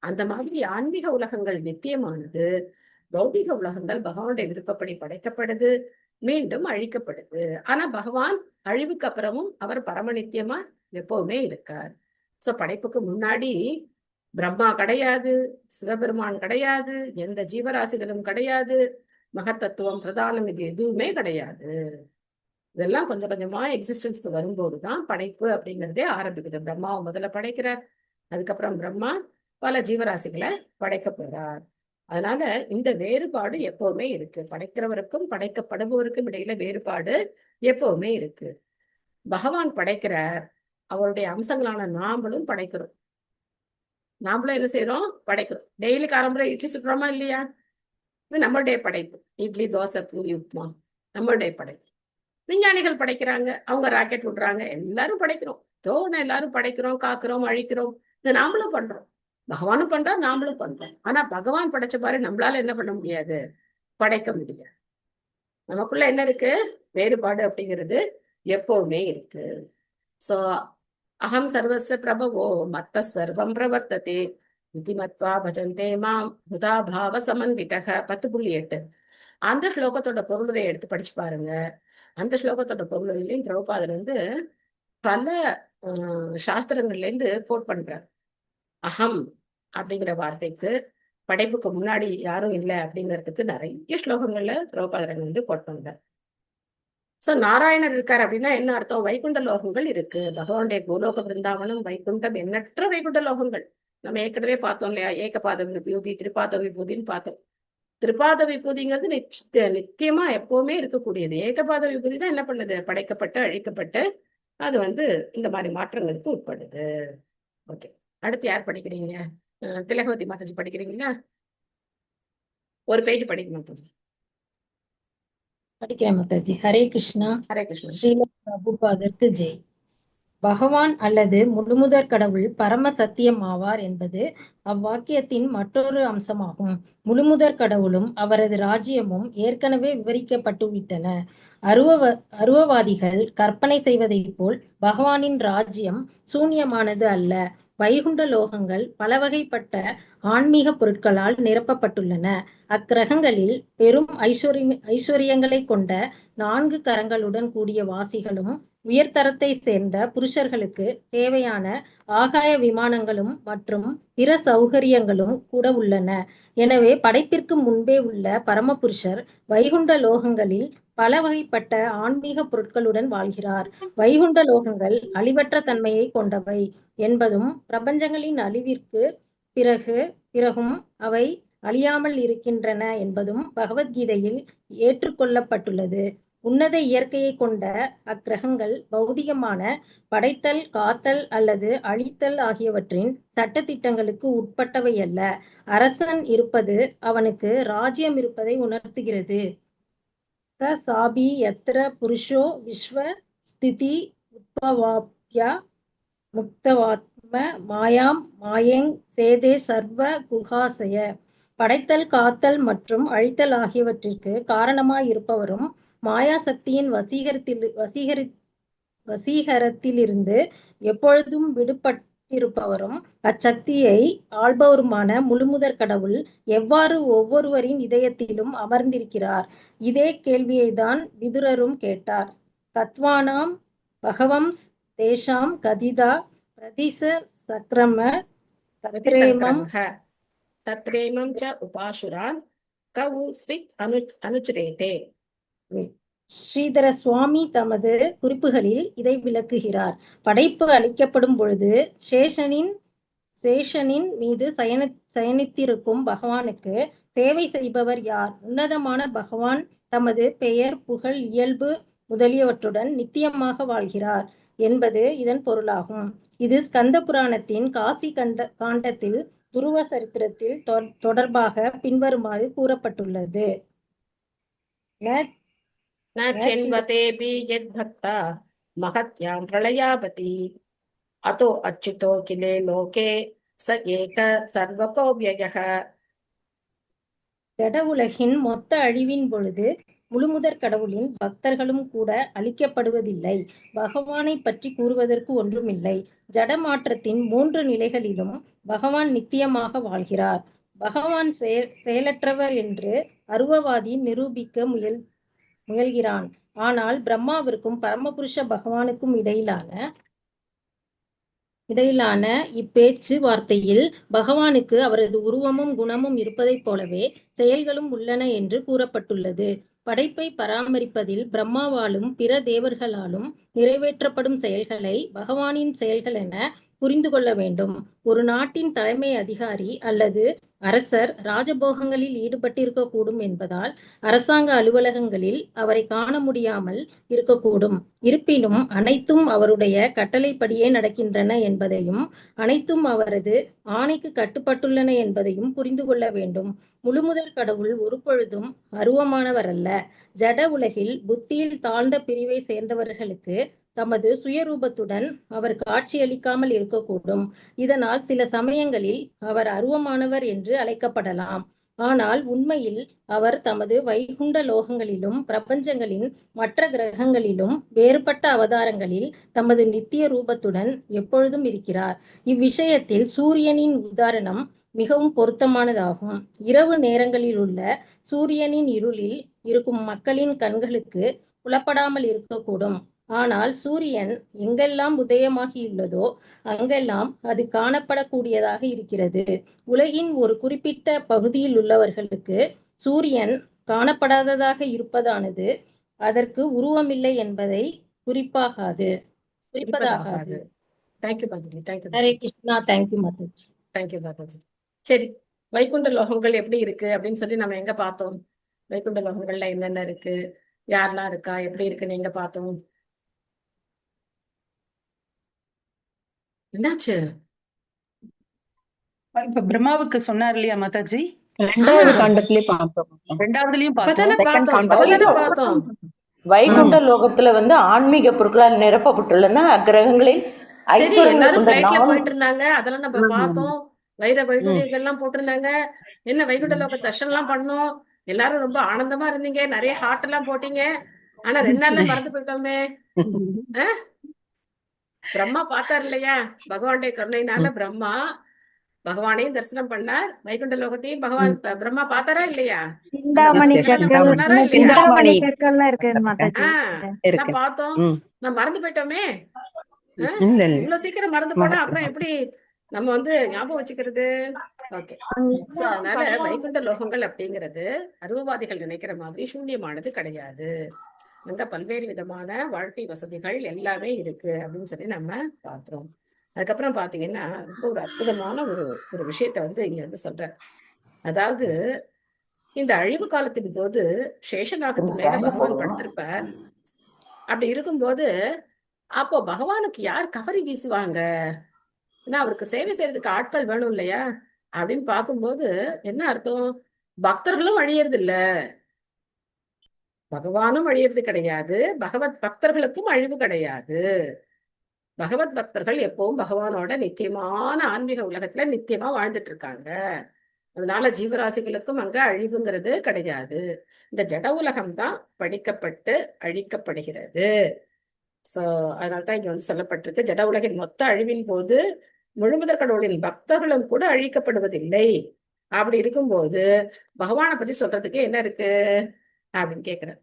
அந்த மாதிரி ஆன்மீக உலகங்கள் நித்தியமானது, பௌதிக உலகங்கள் பகவானுடைய விருப்பப்படி படைக்கப்படுது, மீண்டும் அழிக்கப்படுது. ஆனா பகவான் அழிவுக்கு அப்புறமும் அவர் பரம நித்தியமா எப்பவுமே இருக்கார். சோ படைப்புக்கு முன்னாடி பிரம்மா கிடையாது, சிவபெருமான் கிடையாது, எந்த ஜீவராசிகளும் கிடையாது, மகத்தத்துவம் பிரதானம் இது எதுவுமே கிடையாது. இதெல்லாம் கொஞ்சம் கொஞ்சமா எக்ஸிஸ்டன்ஸ்க்கு வரும்போதுதான் படைப்பு அப்படிங்கிறதே ஆரம்பிக்குது. பிரம்மாவை முதல்ல படைக்கிறார், அதுக்கப்புறம் பிரம்மா பல ஜீவராசிகளை படைக்க போறார். அதனால இந்த வேறுபாடு எப்பவுமே இருக்கு. படைக்கிறவருக்கும் படைக்கப்படுபவருக்கும் இடையில வேறுபாடு எப்பவுமே இருக்கு. பகவான் படைக்கிறார், அவருடைய அம்சங்களான நாமளும் படைக்கிறோம். நாமளும் என்ன செய்யறோம்? படைக்கிறோம். டெய்லி காலம்புரை இட்லி சுடுறோமா இல்லையா? இது நம்மளுடைய படைப்பு. இட்லி, தோசை, பூரி, உப்புமா நம்மளுடைய படைப்பு. விஞ்ஞானிகள் படைக்கிறாங்க, அவங்க ராக்கெட் விடுறாங்க, எல்லாரும் படைக்கிறோம். எல்லாரும் படைக்கிறோம், காக்குறோம், அழிக்கிறோம். இதை நாமளும் பண்றோம். பகவானும் பண்றா, நாமளும் பண்றோம். ஆனா பகவான் படைச்ச பாரு நம்மளால என்ன பண்ண முடியாது? படைக்க முடியாது. நமக்குள்ள என்ன இருக்கு? வேறுபாடு அப்படிங்கிறது எப்பவுமே இருக்கு. சோ அகம் சர்வஸ்ய பிரபவோ மத்த சர்வம் பிரவர்த்ததே விதிமத்வா பஜந்தே மாம் புதா பாவ சமன்விதக 10.8. அந்த ஸ்லோகத்தோட பொருளுரை எடுத்து படிச்சு பாருங்க. அந்த ஸ்லோகத்தோட பொருளையும் பிரபுபாதர் பல சாஸ்திரங்கள்ல இருந்து கோட் பண்றார். அகம் அப்படிங்கிற வார்த்தைக்கு படைப்புக்கு முன்னாடி யாரும் இல்லை அப்படிங்கிறதுக்கு நிறைய ஸ்லோகங்கள்ல பிரபுபாதர் கோட் பண்றார். சோ நாராயணர் இருக்கார் அப்படின்னா என்ன அர்த்தம்? வைகுண்ட லோகங்கள் இருக்கு. பகவானுடைய பூலோக பிருந்தாவனம், வைகுண்டம், எண்ணற்ற வைகுண்ட லோகங்கள். நம்ம ஏற்கனவே பார்த்தோம் இல்லையா? ஏகபாத விபூதி, திரிபாத விபூதின்னு பார்த்தோம். திரிபாத விபூதிங்கிறது நித்தியமா எப்பவுமே இருக்கக்கூடியது. ஏகபாத விபூதி தான் என்ன பண்ணுது? படைக்கப்பட்டு அழிக்கப்பட்டு அது இந்த மாதிரி மாற்றங்களுக்கு உட்படுது. ஓகே, அடுத்து யார் படிக்கிறீங்க? திலகவதி மாதாஜி படிக்கிறீங்களா? ஒரு பேஜ் படிக்க மாதாஜி. படிக்கிறேன் மாதாஜி. ஹரே கிருஷ்ணா. ஹரே கிருஷ்ணா. ஸ்ரீல பிரபுபாதருக்கு ஜெய். பகவான் அல்லது முழுமுதற் கடவுள் பரம சத்தியம் ஆவார் என்பது அவ்வாக்கியத்தின் மற்றொரு அம்சமாகும். முழுமுதற் கடவுளும் அவரது ராஜ்யமும் ஏற்கனவே விவரிக்கப்பட்டுவிட்டன. அருவவாதிகள் கற்பனை செய்வதைப் போல் பகவானின் ராஜ்யம் சூன்யமானது அல்ல. வைகுண்ட லோகங்கள் பலவகைப்பட்ட ஆன்மீக பொருட்களால் நிரப்பப்பட்டுள்ளன. அக்கிரகங்களில் பெரும் ஐஸ்வர்யங்களைக் கொண்ட 4 கரங்களுடன் கூடிய வாசிகளும் உயர்தரத்தை சேர்ந்த புருஷர்களுக்கு தேவையான ஆகாய விமானங்களும் மற்றும் பிற சௌகரியங்களும் கூட உள்ளன. எனவே படைப்பிற்கு முன்பே உள்ள பரமபுருஷர் வைகுண்ட லோகங்களில் பல வகைப்பட்ட ஆன்மீக பொருட்களுடன் வாழ்கிறார். வைகுண்ட லோகங்கள் அழிவற்ற தன்மையை கொண்டவை என்பதும் பிரபஞ்சங்களின் அழிவிற்கு பிறகும் அவை அழியாமல் இருக்கின்றன என்பதும் பகவத்கீதையில் ஏற்றுக்கொள்ளப்பட்டுள்ளது. உன்னத இயற்கையை கொண்ட அக்கிரகங்கள் பௌதிகமான படைத்தல், காத்தல் அல்லது அழித்தல் ஆகியவற்றின் சட்டதிட்டங்களுக்கு உட்பட்டவை அல்ல. அரசன் இருப்பது அவனுக்கு ராஜ்யம் இருப்பதை உணர்த்துகிறது. ச சாபி யத்ர புருஷோ விஸ்வ ஸ்திதி உத்பவாப்யா முக்தவாத்ம மாயாம் மாயேங் சேதே சர்வ குஹாசய. படைத்தல், காத்தல் மற்றும் அழித்தல் ஆகியவற்றிற்கு காரணமாய் இருப்பவரும் மாயா சக்தியின் வசீகரத்திலிருந்து எப்பொழுதும் விடுபட்டிருப்பவரும் அச்சக்தியை ஆள்பவருமான முழுமுதற் கடவுள் எவ்வாறு ஒவ்வொருவரின் இதயத்திலும் அமர்ந்திருக்கிறார்? இதே கேள்வியைதான் விதுரரும் கேட்டார். தத்வானாம் பகவம்ஸ் தேஷாம் கதிதா பிரதிச சக்ரம தத்ரேமம் ச உபாசுரான் கவு ஸ்வித் அனுச்ரேதே. ஸ்ரீதர சுவாமி தமது குறிப்புகளில் இதை விளக்குகிறார். படைப்பு அளிக்கப்படும் பொழுது சேஷனின் மீது சயனித்திருக்கும் பகவானுக்கு சேவை செய்பவர் யார்? உன்னதமான பகவான் தமது பெயர், புகழ், இயல்பு முதலியவற்றுடன் நித்தியமாக வாழ்கிறார் என்பது இதன் பொருளாகும். இது ஸ்கந்த புராணத்தின் காசி காண்டத்தில் துருவ சரித்திரத்தில் தொடர்பாக பின்வருமாறு கூறப்பட்டுள்ளது. ந யத்பக்தா மகத்யாம் பிரளயாபதி அதோ அச்சுதோ கிலே லோகே ச ஏக சர்வகோ வ்யயः. கடவுலகின் மொத்த அழிவின் பொழுது முழுமுதற் கடவுளின் பக்தர்களும் கூட அழிக்கப்படுவதில்லை. பகவானை பற்றி கூறுவதற்கு ஒன்றுமில்லை. ஜடமாற்றத்தின் 3 நிலைகளிலும் பகவான் நித்தியமாக வாழ்கிறார். பகவான் செயலற்றவர் என்று அருவவாதி நிரூபிக்க முயல்கிறான். ஆனால் பிரம்மாவிற்கும் பரமபுருஷ பகவானுக்கும் இடையிலான இப்பேச்சு வார்த்தையில் பகவானுக்கு அவரது உருவமும் குணமும் இருப்பதைப் போலவே செயல்களும் உள்ளன என்று கூறப்பட்டுள்ளது. படைப்பை பராமரிப்பதில் பிரம்மாவாலும் பிற தேவர்களாலும் நிறைவேற்றப்படும் செயல்களை பகவானின் செயல்கள் என புரிந்து கொள்ள வேண்டும். ஒரு நாட்டின் தலைமை அதிகாரி அல்லது அரசர் ராஜபோகங்களில் ஈடுபட்டிருக்கக்கூடும் என்பதால் அரசாங்க அலுவலகங்களில் அவரை காண முடியாமல் இருக்கக்கூடும். இருப்பினும் அனைத்தும் அவருடைய கட்டளைப்படியே நடக்கின்றன என்பதையும் அனைத்தும் அவரது ஆணைக்கு கட்டுப்பட்டுள்ளன என்பதையும் புரிந்து கொள்ள வேண்டும். முழுமுதற் கடவுள் ஒருபொழுதும் அருவமானவர் அல்ல. ஜட உலகில் புத்தியில் தாழ்ந்த பிரிவை சேர்ந்தவர்களுக்கு தமது சுயரூபத்துடன் அவர் காட்சியளிக்காமல் இருக்கக்கூடும். இதனால் சில சமயங்களில் அவர் அருவமானவர் என்று அழைக்கப்படலாம். ஆனால் உண்மையில் அவர் தமது வைகுண்ட லோகங்களிலும் பிரபஞ்சங்களின் மற்ற கிரகங்களிலும் வேறுபட்ட அவதாரங்களில் தமது நித்திய ரூபத்துடன் எப்பொழுதும் இருக்கிறார். இவ்விஷயத்தில் சூரியனின் உதாரணம் மிகவும் பொருத்தமானதாகும். இரவு நேரங்களிலுள்ள சூரியனின் இருளில் இருக்கும் மக்களின் கண்களுக்கு புலப்படாமல் இருக்கக்கூடும். ஆனால் சூரியன் எங்கெல்லாம் உதயமாகியுள்ளதோ அங்கெல்லாம் அது காணப்படக்கூடியதாக இருக்கிறது. உலகின் ஒரு குறிப்பிட்ட பகுதியில் உள்ளவர்களுக்கு சூரியன் காணப்படாததாக இருப்பதானது அதற்கு உருவமில்லை என்பதை குறிப்பதாகாது. ஹரே கிருஷ்ணா. தேங்க்யூ மாதாஜி. தேங்க்யூ மாதாஜி. சரி, வைகுண்ட லோகங்கள் எப்படி இருக்கு அப்படின்னு சொல்லி நம்ம எங்க பார்த்தோம்? வைகுண்ட லோகங்கள்ல என்னென்ன இருக்கு, யாரெல்லாம் இருக்கா, எப்படி இருக்குன்னு எங்க பார்த்தோம்? என்னாச்சு? இப்ப பிரம்மாவுக்கு சொன்னார் இல்லையா மாதாஜி? 2வது காண்டத்திலே பார்த்தோம். 2வதுலயும் பார்த்தோம். வைகுண்ட லோகத்துல வந்து ஆன்மீக பொருட்களால் நிரப்பப்பட்டுள்ளன. அக்கிரகங்களில் சரி, ஐஸ்வர்யங்கள் எல்லாரும் கொண்ட ஃபிளைட்ல நான்கு போயிட்டு இருந்தாங்க, அதெல்லாம் நம்ம பார்த்தோம். வைர வைடூரியங்கள்லாம் போட்டிருந்தாங்க. என்ன வைகுண்ட லோக தர்ஷனம் எல்லாம் பண்ணோம். எல்லாரும் ரொம்ப ஆனந்தமா இருந்தீங்க, நிறைய ஹார்ட் எல்லாம் போட்டீங்க. ஆனா 2 நாள்ல மறந்து போயிட்டோமே. பிரம்மா பார்த்தார் இல்லையா? பகவானுடைய கருணையினால பிரம்மா பகவானையும் தரிசனம் பண்ணார், வைகுண்ட லோகத்தையும் பகவான் பிரம்மா பார்த்தாரா இல்லையா? சிந்தாமணி கற்கள், சொன்னாரா இல்லையா? சிந்தாமணி கற்கள்லாம் இருக்கு மாதாஜி. நான் பார்த்தோம், நான் மறந்து போயிட்டோமே. இவ்வளவு சீக்கிரம் மறந்து போனா அப்புறம் எப்படி நம்ம வந்து ஞாபகம் வச்சுக்கிறது? ஓகே. சோ அதனால வைகுண்ட லோகங்கள் அப்படிங்கிறது அருவவாதிகள் நினைக்கிற மாதிரி சூன்யமானது கிடையாது. அங்க பல்வேறு விதமான வாழ்க்கை வசதிகள் எல்லாமே இருக்கு அப்படின்னு சொல்லி நம்ம பார்த்தோம். அதுக்கப்புறம் பாத்தீங்கன்னா ரொம்ப ஒரு அற்புதமான ஒரு விஷயத்த வந்து இங்க வந்து சொல்ற. அதாவது இந்த அழிவு காலத்தின் போது சேஷநாகத்து மேல பகவான் படுத்திருப்பார். அப்படி இருக்கும்போது அப்போ பகவானுக்கு யார் கவரி வீசுவாங்க? ஏன்னா அவருக்கு சேவை செய்யறதுக்கு ஆட்கள் வேணும் இல்லையா? அப்படின்னு பார்க்கும்போது என்ன அர்த்தம்? பக்தர்களும் அழியறது இல்ல, பகவானும் அழியறது கிடையாது, பகவத் பக்தர்களுக்கும் அழிவு கிடையாது. பகவத் பக்தர்கள் எப்பவும் பகவானோட நித்தியமான ஆன்மீக உலகத்துல நித்தியமா வாழ்ந்துட்டு இருக்காங்க. அதனால ஜீவராசிகளுக்கும் அங்க அழிவுங்கிறது கிடையாது. இந்த ஜட உலகம் தான் படிக்கப்பட்டு அழிக்கப்படுகிறது. சோ அதனால்தான் இங்க வந்து சொல்லப்பட்டிருக்கு, ஜட உலகின் மொத்த அழிவின் போது முழுமுதற் கடவுளின் பக்தர்களும் கூட அழிக்கப்படுவதில்லை. அப்படி இருக்கும்போது பகவானை பத்தி சொல்றதுக்கு என்ன இருக்கு அப்படின்னு கேக்குறேன்.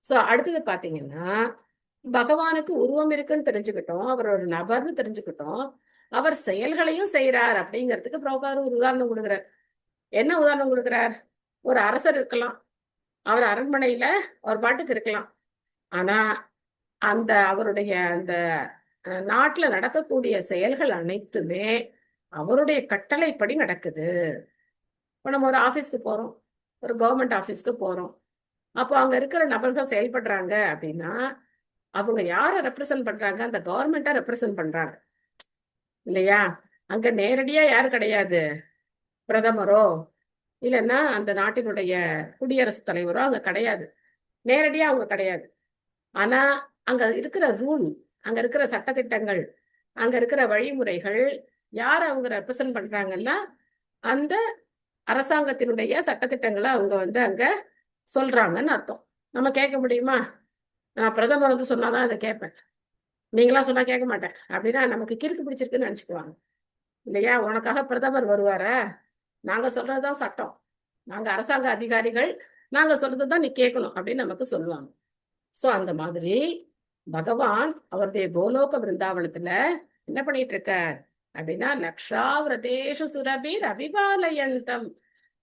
சோ அடுத்தது பாத்தீங்கன்னா, பகவானுக்கு உருவம் இருக்குன்னு தெரிஞ்சுக்கிட்டோம், அவர் ஒரு நபர்னு தெரிஞ்சுக்கிட்டோம், அவர் செயல்களையும் செய்யறார் அப்படிங்கிறதுக்கு பிரபுபாதர் ஒரு உதாரணம் கொடுக்குறார். என்ன உதாரணம் கொடுக்குறார்? ஒரு அரசர் இருக்கலாம், அவர் அரண்மனையில ஒரு பாட்டுக்கு இருக்கலாம், ஆனா அந்த அவருடைய அந்த நாட்டுல நடக்கக்கூடிய செயல்கள் அனைத்துமே அவருடைய கட்டளைப்படி நடக்குது. இப்போ நம்ம ஒரு ஆபீஸ்க்கு போறோம், ஒரு கவர்மெண்ட் ஆபீஸ்க்கு போறோம், அப்போ அங்க இருக்கிற நபர்கள் செயல்படுறாங்க அப்படின்னா அவங்க யாரை ரெப்ரசன்ட் பண்றாங்க? அந்த கவர்மெண்ட்டை ரெப்ரசன்ட் பண்றாங்க இல்லையா? அங்க நேரடியா யாரு கிடையாது, பிரதமரோ இல்லைன்னா அந்த நாட்டினுடைய குடியரசுத் தலைவரோ அங்க கிடையாது, நேரடியா அவங்க கிடையாது. ஆனா அங்க இருக்கிற ரூல், அங்க இருக்கிற சட்டத்திட்டங்கள், அங்க இருக்கிற வழிமுறைகள் யார அவங்க ரெப்ரசன்ட் பண்றாங்கன்னா அந்த அரசாங்கத்தினுடைய சட்டத்திட்டங்களை அவங்க வந்து அங்க சொல்றாங்கன்னு அர்த்தம். நம்ம கேட்க முடியுமா? நான் பிரதமர் வந்து சொன்னாதான் அதை கேட்பேன், நீங்களா சொன்னா கேட்க மாட்டேன் அப்படின்னா நமக்கு கிறுக்கு பிடிச்சிருக்குன்னு நினைச்சுக்குவாங்க இல்லையா? உனக்காக பிரதமர் வருவாரா? நாங்க சொல்றதுதான் சட்டம், நாங்க அரசாங்க அதிகாரிகள், நாங்க சொல்றதுதான் நீ கேட்கணும் அப்படின்னு நமக்கு சொல்லுவாங்க. சோ அந்த மாதிரி பகவான் அவருடைய கோலோக பிருந்தாவனத்துல என்ன பண்ணிட்டு இருக்கார் அப்படின்னா, லக்ஷாவிரதேஷு சுரபீர் அபிபாலயந்தம்,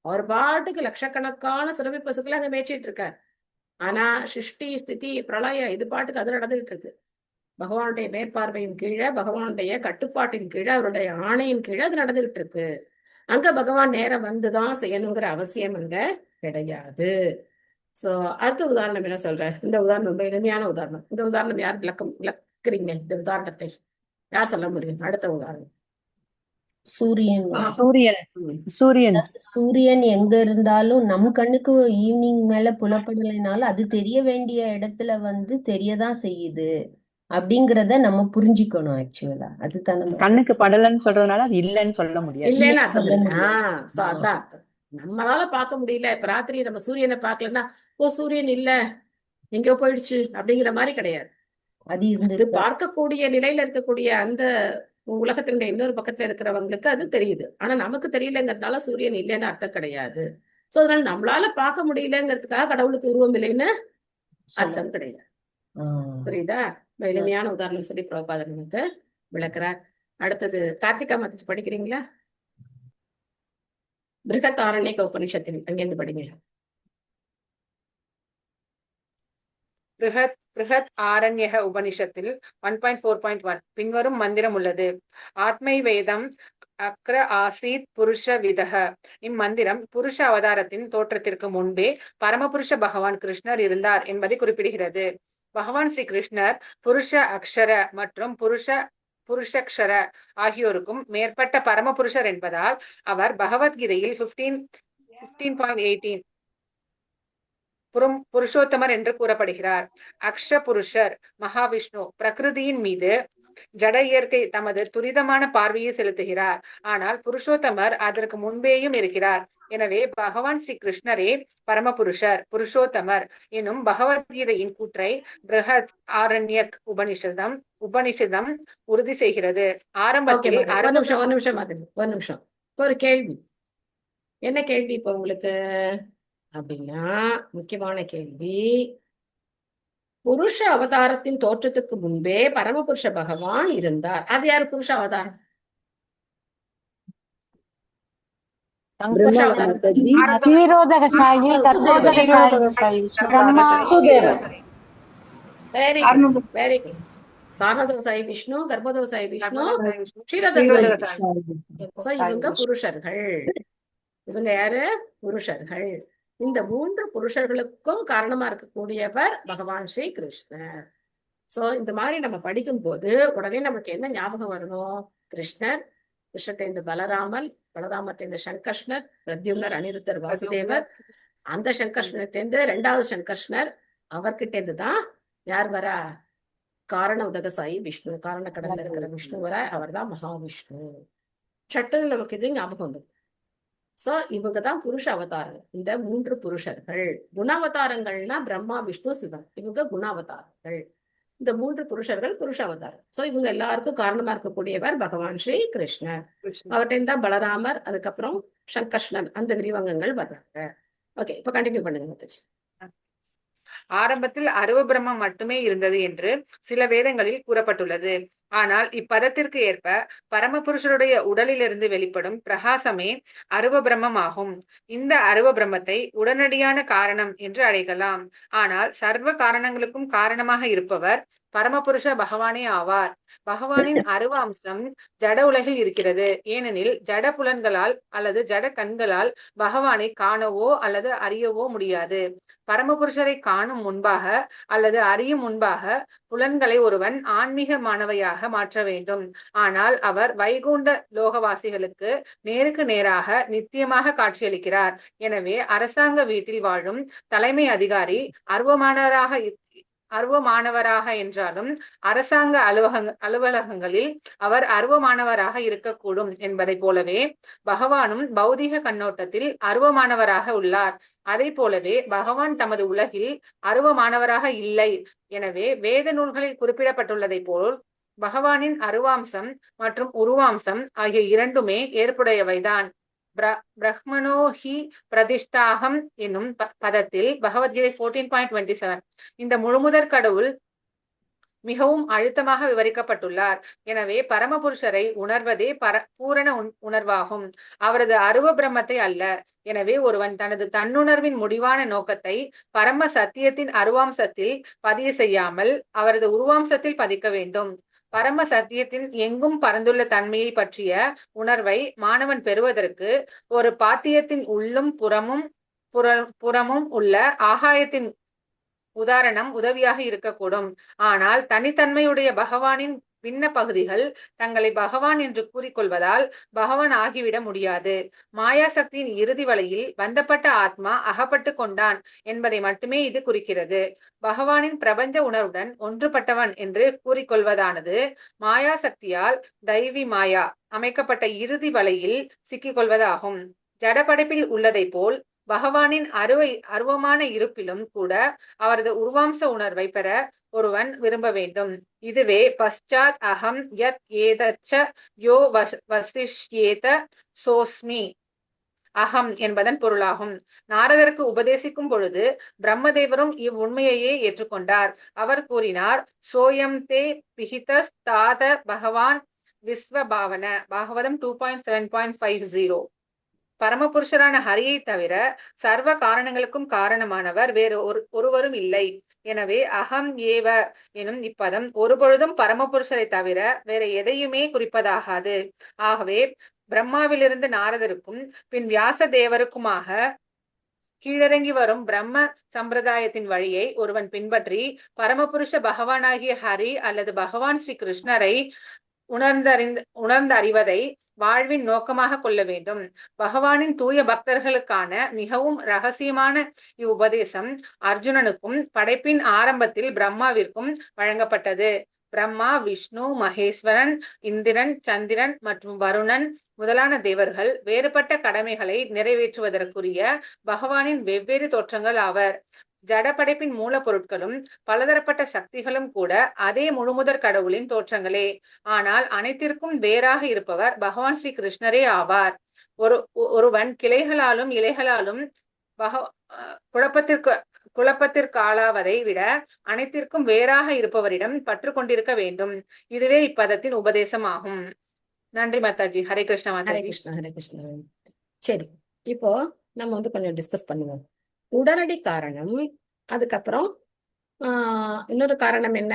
அவர் பாட்டுக்கு லட்சக்கணக்கான சுரபி பசுக்களை அங்க மேய்ச்சிட்டு இருக்கார். ஆனா சிருஷ்டி ஸ்திதி பிரளயம் இது பாட்டுக்கு அது நடந்துகிட்டு இருக்கு. பகவானுடைய மேற்பார்வையின் கீழே, பகவானுடைய கட்டுப்பாட்டின் கீழே, அவருடைய ஆணையின் கீழே அது நடந்துகிட்டு இருக்கு. அங்க பகவான் நேரம் வந்துதான் செய்யணுங்கிற அவசியம் அங்க கிடையாது. சோ அடுத்த உதாரணம் என்ன சொல்ற? இந்த உதாரணம் ரொம்ப எளிமையான உதாரணம். இந்த உதாரணம் யார் விளக்குறீங்க? இந்த உதாரணத்தை யார் சொல்ல முடியும்? அடுத்த உதாரணம் சூரியன். சூரியன் சூரியன் எங்க இருந்தாலும் நம் கண்ணுக்கு ஈவினிங் மேல புலப்படலைனாலும் அது தெரிய வேண்டிய இடத்துல வந்து தெரியதான் செய்யுது அப்படிங்கறத நம்ம புரிஞ்சுக்கணும். ஆக்சுவலா அதுதான் நம்ம கண்ணுக்கு படலன்னு சொல்றதுனால அது இல்லைன்னு சொல்ல முடியாது. இல்லைன்னு அர்த்தம். அதான் அர்த்தம். நம்மளால பார்க்க முடியல, இப்ப ராத்திரி நம்ம சூரியனை பார்க்கலன்னா ஓ சூரியன் இல்ல எங்கேயோ போயிடுச்சு அப்படிங்கிற மாதிரி கிடையாது. அது பார்க்கக்கூடிய நிலையில இருக்கக்கூடிய அந்த உலகத்தினுடைய இன்னொரு பக்கத்துல இருக்கிறவங்களுக்கு அது தெரியுது, ஆனா நமக்கு தெரியலங்கிறதுனால சூரியன் இல்லைன்னு அர்த்தம் கிடையாது. சோ அதனால நம்மளால பார்க்க முடியலங்கிறதுக்காக கடவுளுக்கு உருவம் இல்லைன்னு அர்த்தம் கிடையாது. புரியுதா? எளிமையான உதாரணம் சொல்லி பிரபுபாதர் நமக்கு விளக்குறார். அடுத்தது கார்த்திகா மாதாஜி படிக்கிறீங்களா? பிருகதாரண்யக உபனிஷத்தில் அங்கிருந்து படிங்க. பிருகத் ஆரண்யக உபனிஷத்தில் 1.4.1 பின்வரும் மந்திரம் உள்ளது. ஆத்மை வேதம் அக்ர ஆசீத் புருஷ விதக. இம்மந்திரம் புருஷ அவதாரத்தின் தோற்றத்திற்கு முன்பே பரமபுருஷ பகவான் கிருஷ்ணர் இருந்தார் என்பதை குறிப்பிடுகிறது. பகவான் ஸ்ரீ கிருஷ்ணர் புருஷ அக்ஷர மற்றும் புருஷக்ஷர ஆகியோருக்கும் மேற்பட்ட பரமபுருஷர் என்பதால் அவர் பகவத்கீதையில் 15.18 புருஷோத்தமர் என்று கூறப்படுகிறார். அக்ஷ புருஷர் மகாவிஷ்ணு பிரகிருதியின் மீது ஜட இயற்கை தமது துரிதமான பார்வையை செலுத்துகிறார். ஆனால் புருஷோத்தமர் அதற்கு முன்பேயும் இருக்கிறார். எனவே பகவான் ஸ்ரீ கிருஷ்ணரே பரமபுருஷர் புருஷோத்தமர் எனும் பகவத்கீதையின் கூற்றை பிருஹத் ஆரண்யக் உபனிஷதம் உறுதி செய்கிறது. ஆரம்பத்தில் ஒரு நிமிஷம் ஒரு கேள்வி. என்ன கேள்வி இப்ப உங்களுக்கு அப்படின்னா, முக்கியமான கேள்வி, புருஷ அவதாரத்தின் தோற்றத்துக்கு முன்பே பரமபுருஷ பகவான் இருந்தார். அது யாரு புருஷ அவதாரம்? Very good. காரணதோசாயி விஷ்ணு, கர்ப்பதோசாயி விஷ்ணு, க்ஷீரதோசாயி விஷ்ணு. இவங்க புருஷர்கள். இவங்க யாரு? புருஷர்கள். இந்த 3 புருஷர்களுக்கும் காரணமா இருக்கக்கூடியவர் பகவான் ஸ்ரீ கிருஷ்ணர். சோ இந்த மாதிரி நம்ம படிக்கும் போது உடனே நமக்கு என்ன ஞாபகம் வரணும்? கிருஷ்ணர், கிருஷ்ணத்தை பலராமர்கிட்ட சங்கர்ஷ்ணர், பிரத்யும்னர், அனிருத்தர், வாசுதேவர், அந்த சங்கர்ஷ்ணர்கிட்ட 2வது சங்கர்ஷ்ணர், அவர்கிட்ட இருந்துதான் யார் வரா? காரண உதகசாயி விஷ்ணு, காரண கடல்ல இருக்கிற விஷ்ணு வர, அவர் தான் மகாவிஷ்ணு. சட்டுன்னு நமக்கு இது ஞாபகம் வந்து. சோ இவங்கதான் புருஷ அவதாரங்கள். இந்த 3 புருஷர்கள். குணாவதாரங்கள்னா பிரம்மா, விஷ்ணு, சிவன். இவங்க குணாவதாரங்கள். இந்த 3 புருஷர்கள் புருஷ அவதாரம். சோ இவங்க எல்லாருக்கும் காரணமா இருக்கக்கூடியவர் பகவான் ஸ்ரீ கிருஷ்ணர். அவர்கிட்ட தான் பலராமர், அதுக்கப்புறம் சங்கர்ஷ்ணன், அந்த விரிவங்கங்கள் வர்றாங்க. ஓகே, இப்ப கண்டினியூ பண்ணுங்க முத்தஜி. ஆரம்பத்தில் அருவ பிரம்மம் மட்டுமே இருந்தது என்று சில வேதங்களில் கூறப்பட்டுள்ளது. ஆனால் இப்பதத்திற்கு ஏற்ப பரமபுருஷருடைய உடலிலிருந்து வெளிப்படும் பிரகாசமே அருவ பிரம்மம் ஆகும். இந்த அருவ பிரம்மத்தை உடனடியான காரணம் என்று அழைக்கலாம். ஆனால் சர்வ காரணங்களுக்கும் காரணமாக இருப்பவர் பரமபுருஷ பகவானே ஆவார். பகவானின் அருவ அம்சம் ஜட உலகில் இருக்கிறது. ஏனெனில் ஜட புலன்களால் அல்லது ஜட கண்களால் பகவானை காணவோ அல்லது அறியவோ முடியாது. பரமபுருஷரை காணும் முன்பாக அல்லது அறியும் முன்பாக புலன்களை ஒருவன் ஆன்மீகமானவையாக மாற்ற வேண்டும். ஆனால் அவர் வைகுண்ட லோகவாசிகளுக்கு நேருக்கு நேராக நித்தியமாக காட்சியளிக்கிறார். எனவே அரசாங்க வீட்டில் வாழும் தலைமை அதிகாரி அருவமானவராக என்றாலும் அரசாங்க அலுவலகங்களில் அவர் அருவமானவராக இருக்கக்கூடும் என்பதை போலவே பகவானும் பௌதிக கண்ணோட்டத்தில் அருவமானவராக உள்ளார். அதை போலவே பகவான் தமது உலகில் அருவமானவராக இல்லை. எனவே வேத நூல்களில் குறிப்பிடப்பட்டுள்ளதை போல் பகவானின் அருவாம்சம் மற்றும் உருவாம்சம் ஆகிய இரண்டுமே ஏற்புடையவைதான். பிரஹ்மணோஹி பிரதிஷ்டாகம் என்னும் பதத்தில் பகவத்கீதை 14.27 இந்த முழுமுதற் கடவுள் மிகவும் அழுத்தமாக விவரிக்கப்பட்டுள்ளார். எனவே பரமபுருஷரை உணர்வதே பூரண உணர்வாகும், அவரது அருவ பிரம்மத்தை அல்ல. எனவே ஒருவன் தனது தன்னுணர்வின் முடிவான நோக்கத்தை பரம சத்தியத்தின் அருவாம்சத்தில் பதிய செய்யாமல் அவரது உருவாம்சத்தில் பதிக்க வேண்டும். பரம சத்தியத்தின் எங்கும் பரந்துள்ள தன்மையை பற்றிய உணர்வை மாணவன் பெறுவதற்கு ஒரு பாத்தியத்தின் உள்ளும் புறமும் உள்ள ஆகாயத்தின் உதாரணம் உதவியாக இருக்கக்கூடும். ஆனால் தனித்தன்மையுடைய பகவானின் பின்ன பகுதிகள் தங்களை பகவான் என்று கூறிக்கொள்வதால் பகவான் ஆகிவிட முடியாது. மாயாசக்தியின் இறுதி வலையில் பந்தப்பட்ட ஆத்மா அகப்பட்டு கொண்டான் என்பதை மட்டுமே இது குறிக்கிறது. பகவானின் பிரபஞ்ச உணர்வுடன் ஒன்றுபட்டவன் என்று கூறிக்கொள்வதானது மாயாசக்தியால் தெய்வி மாயா அமைக்கப்பட்ட இறுதி வலையில் சிக்கிக்கொள்வதாகும். ஜடப்படைப்பில் உள்ளதை போல் பகவானின் அருவமான இருப்பிலும் கூட அவரது உருவாம்ச உணர்வை பெற ஒருவன் விரும்ப வேண்டும். இதுவே பశ్చాத் அகம் யத் ஏதச்ச யோ வசிஷ்யேத சோஸ்மி அகம் என்பதன் பொருளாகும். நாரதருக்கு உபதேசிக்கும் பொழுது பிரம்மதேவரும் இவ்வுண்மையையே ஏற்றுக்கொண்டார். அவர் கூறினார், சோயம் தே பிஹிதஸ் தாத பகவான் விஸ்வபாவன. பாகவதம் 2.7.50. பரமபுருஷரான ஹரியை தவிர சர்வ காரணங்களுக்கும் காரணமானவர் வேறு ஒருவரும் இல்லை. எனவே அகம் ஏவ எனும் இப்பதம் ஒருபொழுதும் பரமபுருஷரை தவிர வேற எதையுமே குறிப்பதாகாது. ஆகவே பிரம்மாவிலிருந்து நாரதருக்கும் பின் வியாச தேவருக்குமாக கீழிறங்கி வரும் பிரம்ம சம்பிரதாயத்தின் வழியை ஒருவன் பின்பற்றி பரமபுருஷ பகவானாகிய ஹரி அல்லது பகவான் ஸ்ரீ கிருஷ்ணரை உணர்ந்தறிவதை வாழ்வின் நோக்கமாக கொள்ள வேண்டும். பகவானின் தூய பக்தர்களுக்கான மிகவும் ரகசியமான இவ்வுபதேசம் அர்ஜுனனுக்கும் படைப்பின் ஆரம்பத்தில் பிரம்மாவிற்கும் வழங்கப்பட்டது. பிரம்மா, விஷ்ணு, மகேஸ்வரன், இந்திரன், சந்திரன் மற்றும் வருணன் முதலான தேவர்கள் வேறுபட்ட கடமைகளை நிறைவேற்றுவதற்குரிய பகவானின் வெவ்வேறு தோற்றங்கள் ஆவர். ஜட படைப்பின் மூலப்பொருட்களும் பலதரப்பட்ட சக்திகளும் கூட அதே முழுமுதற் கடவுளின் தோற்றங்களே. ஆனால் அனைத்திற்கும் வேறாக இருப்பவர் பகவான் ஸ்ரீ கிருஷ்ணரே ஆவார். ஒருவன் கிளைகளாலும் இலைகளாலும் குழப்பத்திற்காளாவதை விட அனைத்திற்கும் வேறாக இருப்பவரிடம் பற்று கொண்டிருக்க வேண்டும். இதுவே இப்பதத்தின் உபதேசம் ஆகும். நன்றி மாதாஜி. ஹரே கிருஷ்ணா ஹரே மாதாஜி. கிருஷ்ணா, ஹரே கிருஷ்ணா. சரி, இப்போ நம்ம கொஞ்சம் டிஸ்கஸ் பண்ணுவோம். உடனடி காரணம், அதுக்கப்புறம் இன்னொரு காரணம் என்ன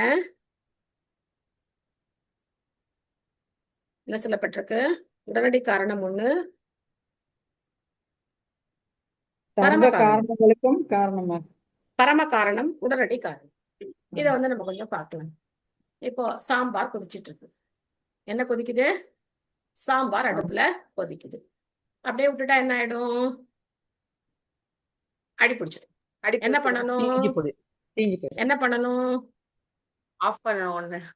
சொல்லப்பட்டிருக்கு? உடனடி காரணம் ஒண்ணு, பரம சர்வ காரணம். காரணங்களுக்கும் காரணமாக பரம காரணம், உடனடி காரணம். இத நம்ம கொஞ்சம் பார்க்கலாம். இப்போ சாம்பார் கொதிச்சிட்டு இருக்கு. என்ன கொதிக்குது? சாம்பார் அடுப்புல கொதிக்குது. அப்படியே விட்டுட்டா என்ன ஆயிடும்? அடி பிடிச்சிடும். என்ன பண்ணணும்? என்ன பண்ணணும்? ஆஃப் பண்ணணும்.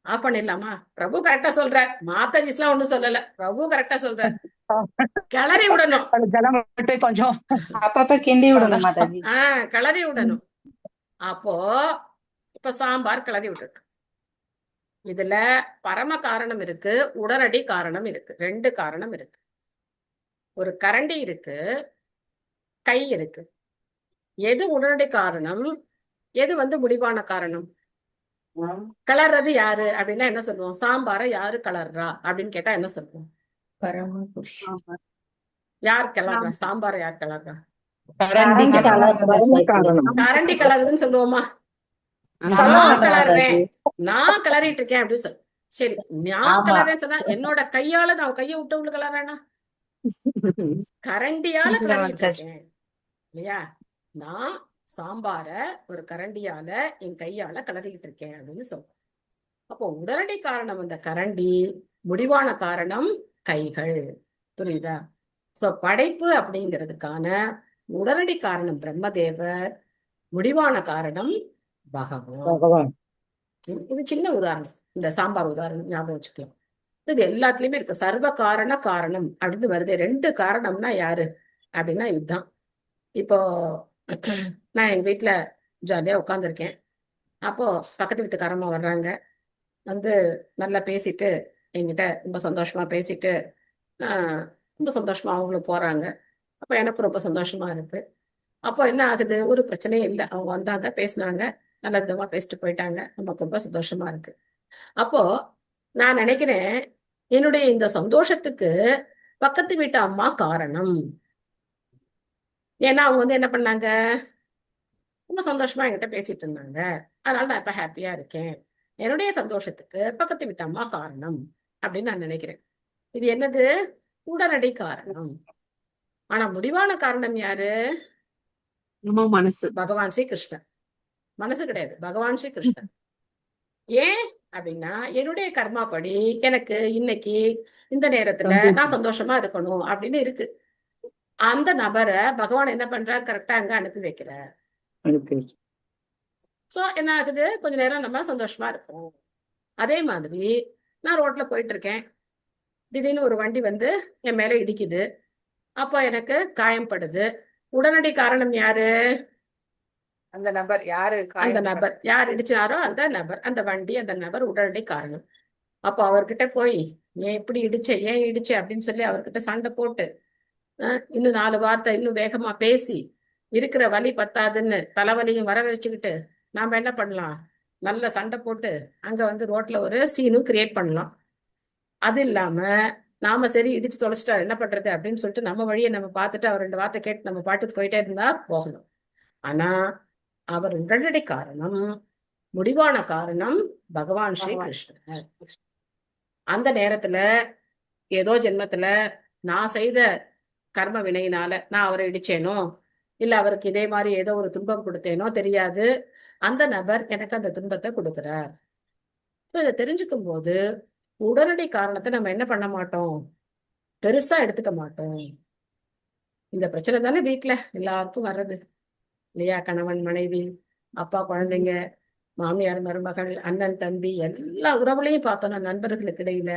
ஆஃப் பண்ணிடலாமா? பிரபு கரெக்டா சொல்ற, மாதாஜிஸ்லாம் ஒண்ணும் சொல்லல, பிரபு கரெக்டா சொல்ற. கிளறி விடணும். ஜலம் விட்டு கொஞ்சம் அப்பப்ப கிண்டி விடணும் மாதாஜி. கிளறி விடணும். அப்போ இப்ப சாம்பார் கிளறி விட்டுட்டு, இதுல பரம காரணம் இருக்கு, உடனடி காரணம் இருக்கு. 2 காரணம் இருக்கு. ஒரு கரண்டி இருக்கு, கை இருக்கு. எது உடனடி காரணம், எது முடிவான காரணம்? கலர்றது யாரு அப்படின்னா என்ன சொல்லுவோம்? சாம்பாரை யாரு கலர்றா அப்படின்னு கேட்டா என்ன சொல்லுவோம்? யார் கலர்றா? சாம்பாரை யார் கலர்றா? கரண்டி கலருதுன்னு சொல்லுவோமா? நான் கலர்றேன், நான் கிளறிட்டு இருக்கேன் அப்படின்னு சொல்லு. சரி, நான் கிளறேன்னு சொன்னா என்னோட கையால நான் கையை விட்டு கிளறேனா? கரண்டியால கிளறிட்டு இருக்கேன் இல்லையா? நான் சாம்பார ஒரு கரண்டியால என் கையால கிளறிக்கிட்டு இருக்கேன் அப்படின்னு சொல்லுவோம். அப்போ உடனடி காரணம் அந்த கரண்டி, முடிவான காரணம் கைகள். புரியுதா? சோ படைப்பு அப்படிங்கிறதுக்கான உடனடி காரணம் பிரம்மதேவர், முடிவான காரணம் பகவான். இது சின்ன உதாரணம், இந்த சாம்பார் உதாரணம் ஞாபகம் வச்சுக்கலாம். இது எல்லாத்துலயுமே இருக்கு. சர்வ காரண காரணம் அப்படின்னு வருது. 2 காரணம்னா யாரு அப்படின்னா இதுதான். இப்போ நான் எங்க வீட்டுல ஜாலியா உட்காந்துருக்கேன். அப்போ பக்கத்து வீட்டுக்காரம்மா வர்றாங்க, நல்லா பேசிட்டு என்கிட்ட ரொம்ப சந்தோஷமா பேசிட்டு ரொம்ப சந்தோஷமா அவங்களும் போறாங்க. அப்போ எனக்கு ரொம்ப சந்தோஷமா இருக்கு. அப்போ என்ன ஆகுது? ஒரு பிரச்சனையும் இல்லை. அவங்க வந்தாங்க, பேசினாங்க, நல்ல விதமா பேசிட்டு போயிட்டாங்க. நமக்கு ரொம்ப சந்தோஷமா இருக்கு. அப்போ நான் நினைக்கிறேன், என்னுடைய இந்த சந்தோஷத்துக்கு பக்கத்து வீட்டு அம்மா காரணம். ஏன்னா அவங்க என்ன பண்ணாங்க? ரொம்ப சந்தோஷமா என்கிட்ட பேசிட்டு இருந்தாங்க. அதனால நான் இப்ப ஹாப்பியா இருக்கேன். என்னுடைய சந்தோஷத்துக்கு பக்கத்து வீட்டு அம்மா காரணம் அப்படின்னு நான் நினைக்கிறேன். இது என்னது? உடனடி காரணம். ஆனா முடிவான காரணம் யாரு? மனசு. பகவான் ஸ்ரீ கிருஷ்ணன். மனசு கிடையாது, பகவான் ஸ்ரீ கிருஷ்ணன். ஏன் அப்படின்னா என்னுடைய கர்மா படி எனக்கு இன்னைக்கு இந்த நேரத்துல நான் சந்தோஷமா இருக்கணும் அப்படின்னு இருக்கு. அந்த நபரை பகவான் என்ன பண்றார்? கரெக்டா அங்க அனுப்பி வைக்கிறார். சோ என்ன ஆகுது? கொஞ்ச நேரம் நம்ம சந்தோஷமா இருப்போம். அதே மாதிரி நான் ரோட்ல போயிட்டு இருக்கேன், திடீர்னு ஒரு வண்டி என் மேல இடிக்குது. அப்போ எனக்கு காயம்படுது. உடனடி காரணம் யாரு? அந்த நபர் யாரு? அந்த நபர் யார் இடிச்சாரோ அந்த நபர், அந்த வண்டி, அந்த நபர் உடனடி காரணம். அப்போ அவர்கிட்ட போய் ஏன் இப்படி ஏன் இடிச்ச அப்படின்னு சொல்லி அவர்கிட்ட சண்டை போட்டு இன்னும் 4 வார்த்தை இன்னும் வேகமா பேசி இருக்கிற வலி பத்தாதுன்னு தலைவலியும் வர வச்சுக்கிட்டு நாம என்ன பண்ணலாம்? நல்ல சண்டை போட்டு அங்க ரோட்ல ஒரு சீனும் கிரியேட் பண்ணலாம். அது இல்லாம நாம சரி இடிச்சு தொலைச்சிட்டா என்ன பண்றது அப்படின்னு சொல்லிட்டு நம்ம வழியை நம்ம பார்த்துட்டு அவர் 2 வார்த்தை கேட்டு நம்ம பாட்டுக்கு போயிட்டே இருந்தா போகணும். ஆனா அவர் உடனடி காரணம், முடிவான காரணம் பகவான் ஸ்ரீ கிருஷ்ணர். அந்த நேரத்துல ஏதோ ஜென்மத்துல நான் செய்த கர்ம வினையினால நான் அவரை இடிச்சேனோ, இல்ல அவருக்கு இதே மாதிரி ஏதோ ஒரு துன்பம் கொடுத்தேனோ தெரியாது, அந்த நபர் எனக்கு அந்த துன்பத்தை கொடுக்கிறார். இதை தெரிஞ்சுக்கும் போது உடனடி காரணத்தை நம்ம என்ன பண்ண மாட்டோம், பெருசா எடுத்துக்க மாட்டோம். இந்த பிரச்சனை தானே வீட்டுல எல்லாருக்கும் வர்றது இல்லையா? கணவன் மனைவி, அப்பா குழந்தைங்க, மாமியார் மருமகள், அண்ணன் தம்பி, எல்லா உறவுலையும் பார்த்தோம்னா நண்பர்களுக்கு இடையில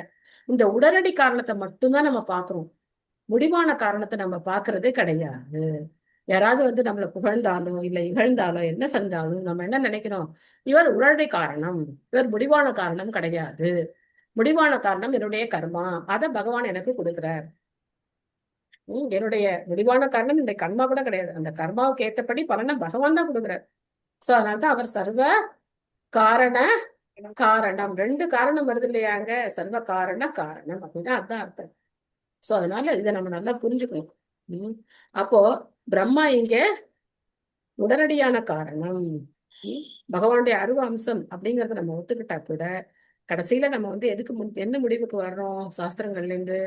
இந்த உடனடி காரணத்தை மட்டும்தான் நம்ம பாக்குறோம். முடிவான காரணத்தை நம்ம பாக்குறதே கிடையாது. யாராவது வந்து நம்மளை புகழ்ந்தாலோ இல்ல இகழ்ந்தாலோ என்ன செஞ்சாலும் நம்ம என்ன நினைக்கிறோம், இவர் உடனடி காரணம், இவர் முடிவான காரணம் கிடையாது. முடிவான காரணம் என்னுடைய கர்மா, அதை பகவான் எனக்கு கொடுக்கிறார். என்னுடைய முடிவான காரணம் என்னுடைய கர்மா கூட கிடையாது. அந்த கர்மாவுக்கு ஏற்றபடி பலனை பகவான் தான் கொடுக்குறார். சோ அதனால்தான் அவர் சர்வ காரண காரணம். 2 காரணம் வருது இல்லையாங்க, சர்வ காரண காரணம் அப்படின்னா அதுதான் அர்த்தம். சோ அதனால இதை நம்ம நல்லா புரிஞ்சுக்கணும். அப்போ பிரம்மா இங்க உடனடியான காரணம், பகவானுடைய அருவ அம்சம் அப்படிங்கறத நம்ம ஒத்துக்கிட்டா கூட கடைசியில நம்ம வந்து எதுக்கு என்ன முடிவுக்கு வர்றோம் சாஸ்திரங்கள்ல இருந்து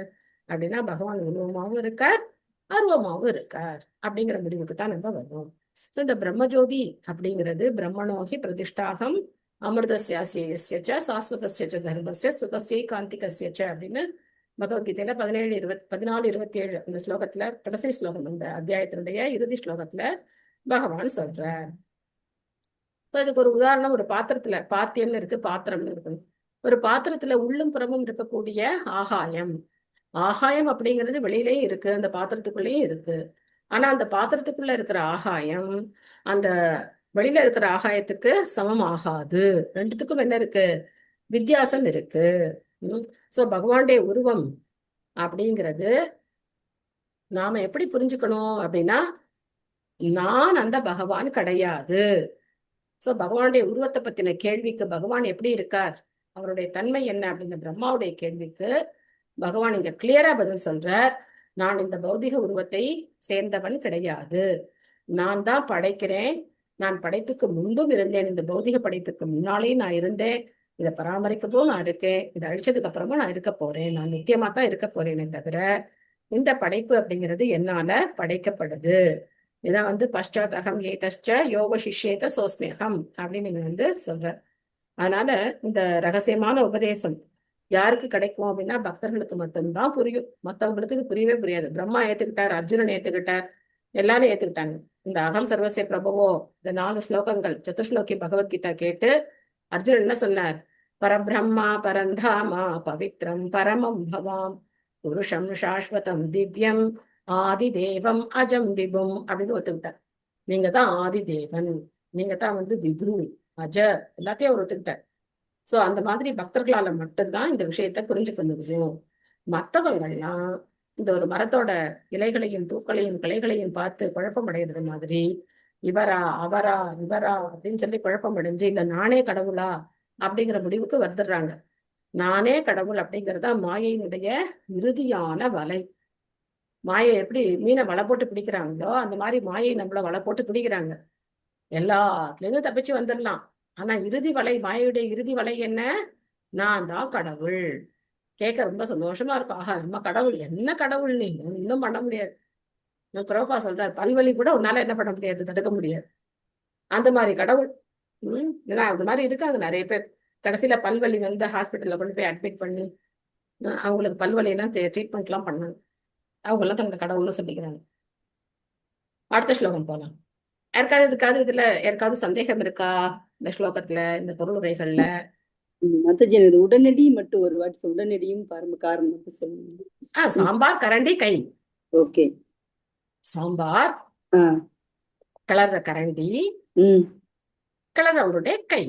அப்படின்னா, பகவான் உருவமாவும் இருக்கார் அருவமாவும் இருக்கார் அப்படிங்கிற முடிவுக்கு தான் நம்ம வர்றோம். ஸோ இந்த பிரம்மஜோதி அப்படிங்கிறது பிரம்மணோகி பிரதிஷ்டாகம் அமிர்தஸ்யாசிய சாஸ்வதஸ்ய தர்மஸ்ய சுகஸ்யை காந்திகஸ்ய அப்படின்னு பகவத்கீதையில 14-27 இந்த ஸ்லோகத்துல கடைசி ஸ்லோகம், இந்த அத்தியாயத்தினுடைய இறுதி ஸ்லோகத்துல பகவான் சொல்றார். இதுக்கு ஒரு உதாரணம், ஒரு பாத்திரத்துல பாத்தியம்னு இருக்கு, பாத்திரம்னு இருக்கு. ஒரு பாத்திரத்துல உள்ளும் புறமும் இருக்கக்கூடிய ஆகாயம், ஆகாயம் அப்படிங்கிறது வெளியிலயும் இருக்கு, அந்த பாத்திரத்துக்குள்ளேயும் இருக்கு. ஆனா அந்த பாத்திரத்துக்குள்ள இருக்கிற ஆகாயம் அந்த வெளியில இருக்கிற ஆகாயத்துக்கு சமம் ஆகாது. ரெண்டுத்துக்கும் என்ன இருக்கு, வித்தியாசம் இருக்கு. சோ பகவானுடைய உருவம் அப்படிங்கிறது நாம எப்படி புரிஞ்சுக்கணும் அப்படின்னா, நான் அந்த பகவான் கிடையாது. சோ பகவானுடைய உருவத்தை பத்தின கேள்விக்கு பகவான் எப்படி இருக்கார், அவருடைய தன்மை என்ன அப்படிங்கிற பிரம்மாவுடைய கேள்விக்கு பகவான் இங்க கிளியரா பதில் சொல்றார். நான் இந்த பௌதிக உருவத்தை சேர்ந்தவன் கிடையாது, நான் தான் படைக்கிறேன், நான் படைப்புக்கு முன்பும் இருந்தேன், இந்த பௌதிக படைப்புக்கு முன்னாலேயும் நான் இருந்தேன், இதை பராமரிக்கவும் நான் இருக்கேன், இதை அழிச்சதுக்கு அப்புறமா நான் இருக்க போறேன், நான் நித்தியமா தான் இருக்க போறேனே தவிர இந்த படைப்பு அப்படிங்கிறது என்னால படைக்கப்படுது. இதான் வந்து பஷ்சாத் அகம் ஏதச்ச யோக சிஷ்யேத சோஸ்மியகம் அப்படின்னு நீங்க வந்து சொல்ற. அதனால இந்த ரகசியமான உபதேசம் யாருக்கு கிடைக்கும் அப்படின்னா பக்தர்களுக்கு மட்டும்தான் புரியும், மற்றவங்களுக்கு இது புரியவே புரியாது. பிரம்மா ஏத்துக்கிட்டார், அர்ஜுனன் ஏத்துக்கிட்டார், எல்லாரும் ஏத்துக்கிட்டாங்க. இந்த அகம் சர்வசிய பிரபவோ இந்த 4 ஸ்லோகங்கள் சதுஸ்லோகி பகவத்கீதா கேட்டு அர்ஜுனன் என்ன சொன்னார், பரபிரம்மா பரந்தாமா பவித்ரம் பரமம் பவாம் புருஷம் சாஸ்வதம் திவ்யம் ஆதி தேவம் அஜம் விபும் அப்படின்னு ஒத்துக்கிட்டார். நீங்க தான் ஆதி தேவன், நீங்க தான் வந்து விபு அஜ எல்லாத்தையும் அவர் ஒத்துக்கிட்டார். சோ அந்த மாதிரி பக்தர்களால மட்டும்தான் இந்த விஷயத்த புரிஞ்சுக்க முடியும். மற்றவங்கள்லாம் இந்த ஒரு மரத்தோட இலைகளையும் பூக்களையும் கிளைகளையும் பார்த்து குழப்பம் அடைகிறது மாதிரி இவரா அவரா இவரா அப்படின்னு சொல்லி குழப்பம் அடைஞ்சு இல்ல நானே கடவுளா அப்படிங்கிற முடிவுக்கு வந்துடுறாங்க. நானே கடவுள் அப்படிங்கிறதா மாயையினுடைய இறுதியான வலை. மாயை எப்படி மீனை வலை போட்டு பிடிக்கிறாங்களோ அந்த மாதிரி மாயை நம்மள வலை போட்டு பிடிக்கிறாங்க. எல்லாத்துலேருந்து தப்பிச்சு வந்துடலாம். ஆனா இறுதி வலை, மாயையுடைய இறுதி வலை என்ன, நான் தான் கடவுள். கேட்க ரொம்ப சந்தோஷமா இருக்கும். ஆஹா நம்ம கடவுள், என்ன கடவுள் நீ, இன்னும் பண்ண முடியாது. பிரபா சொல்றாரு, பல்வலி கூட உன்னால என்ன பண்ண முடியாது, தடுக்க முடியாது. அந்த மாதிரி கடவுள். ஏன்னா அந்த மாதிரி இருக்காங்க நிறைய பேர். கடைசியில பல்வலி வந்து ஹாஸ்பிட்டல்ல கொண்டு போய் அட்மிட் பண்ணி அவங்களுக்கு பல்வலி எல்லாம் ட்ரீட்மெண்ட் எல்லாம் பண்ணாங்க. அவங்க எல்லாம் தங்க கடவுள்னு சொல்லிக்கிறாங்க. அடுத்த ஸ்லோகம் போலாம். யாருக்காவது இதுல யாருக்காவது சந்தேகம் இருக்கா இந்த ஸ்லோகத்துல, இந்த பொருளுரைகள்ல? மத்தஜி உடனடி மட்டும் ஒரு வாட்டி உடனடியும் காரணம் மட்டும் சொல்லுங்க. சாம்பார் கரண்டி கை. ஓகே. சாம்பார் கிளற கரண்டி, கிளற அவருடைய கை.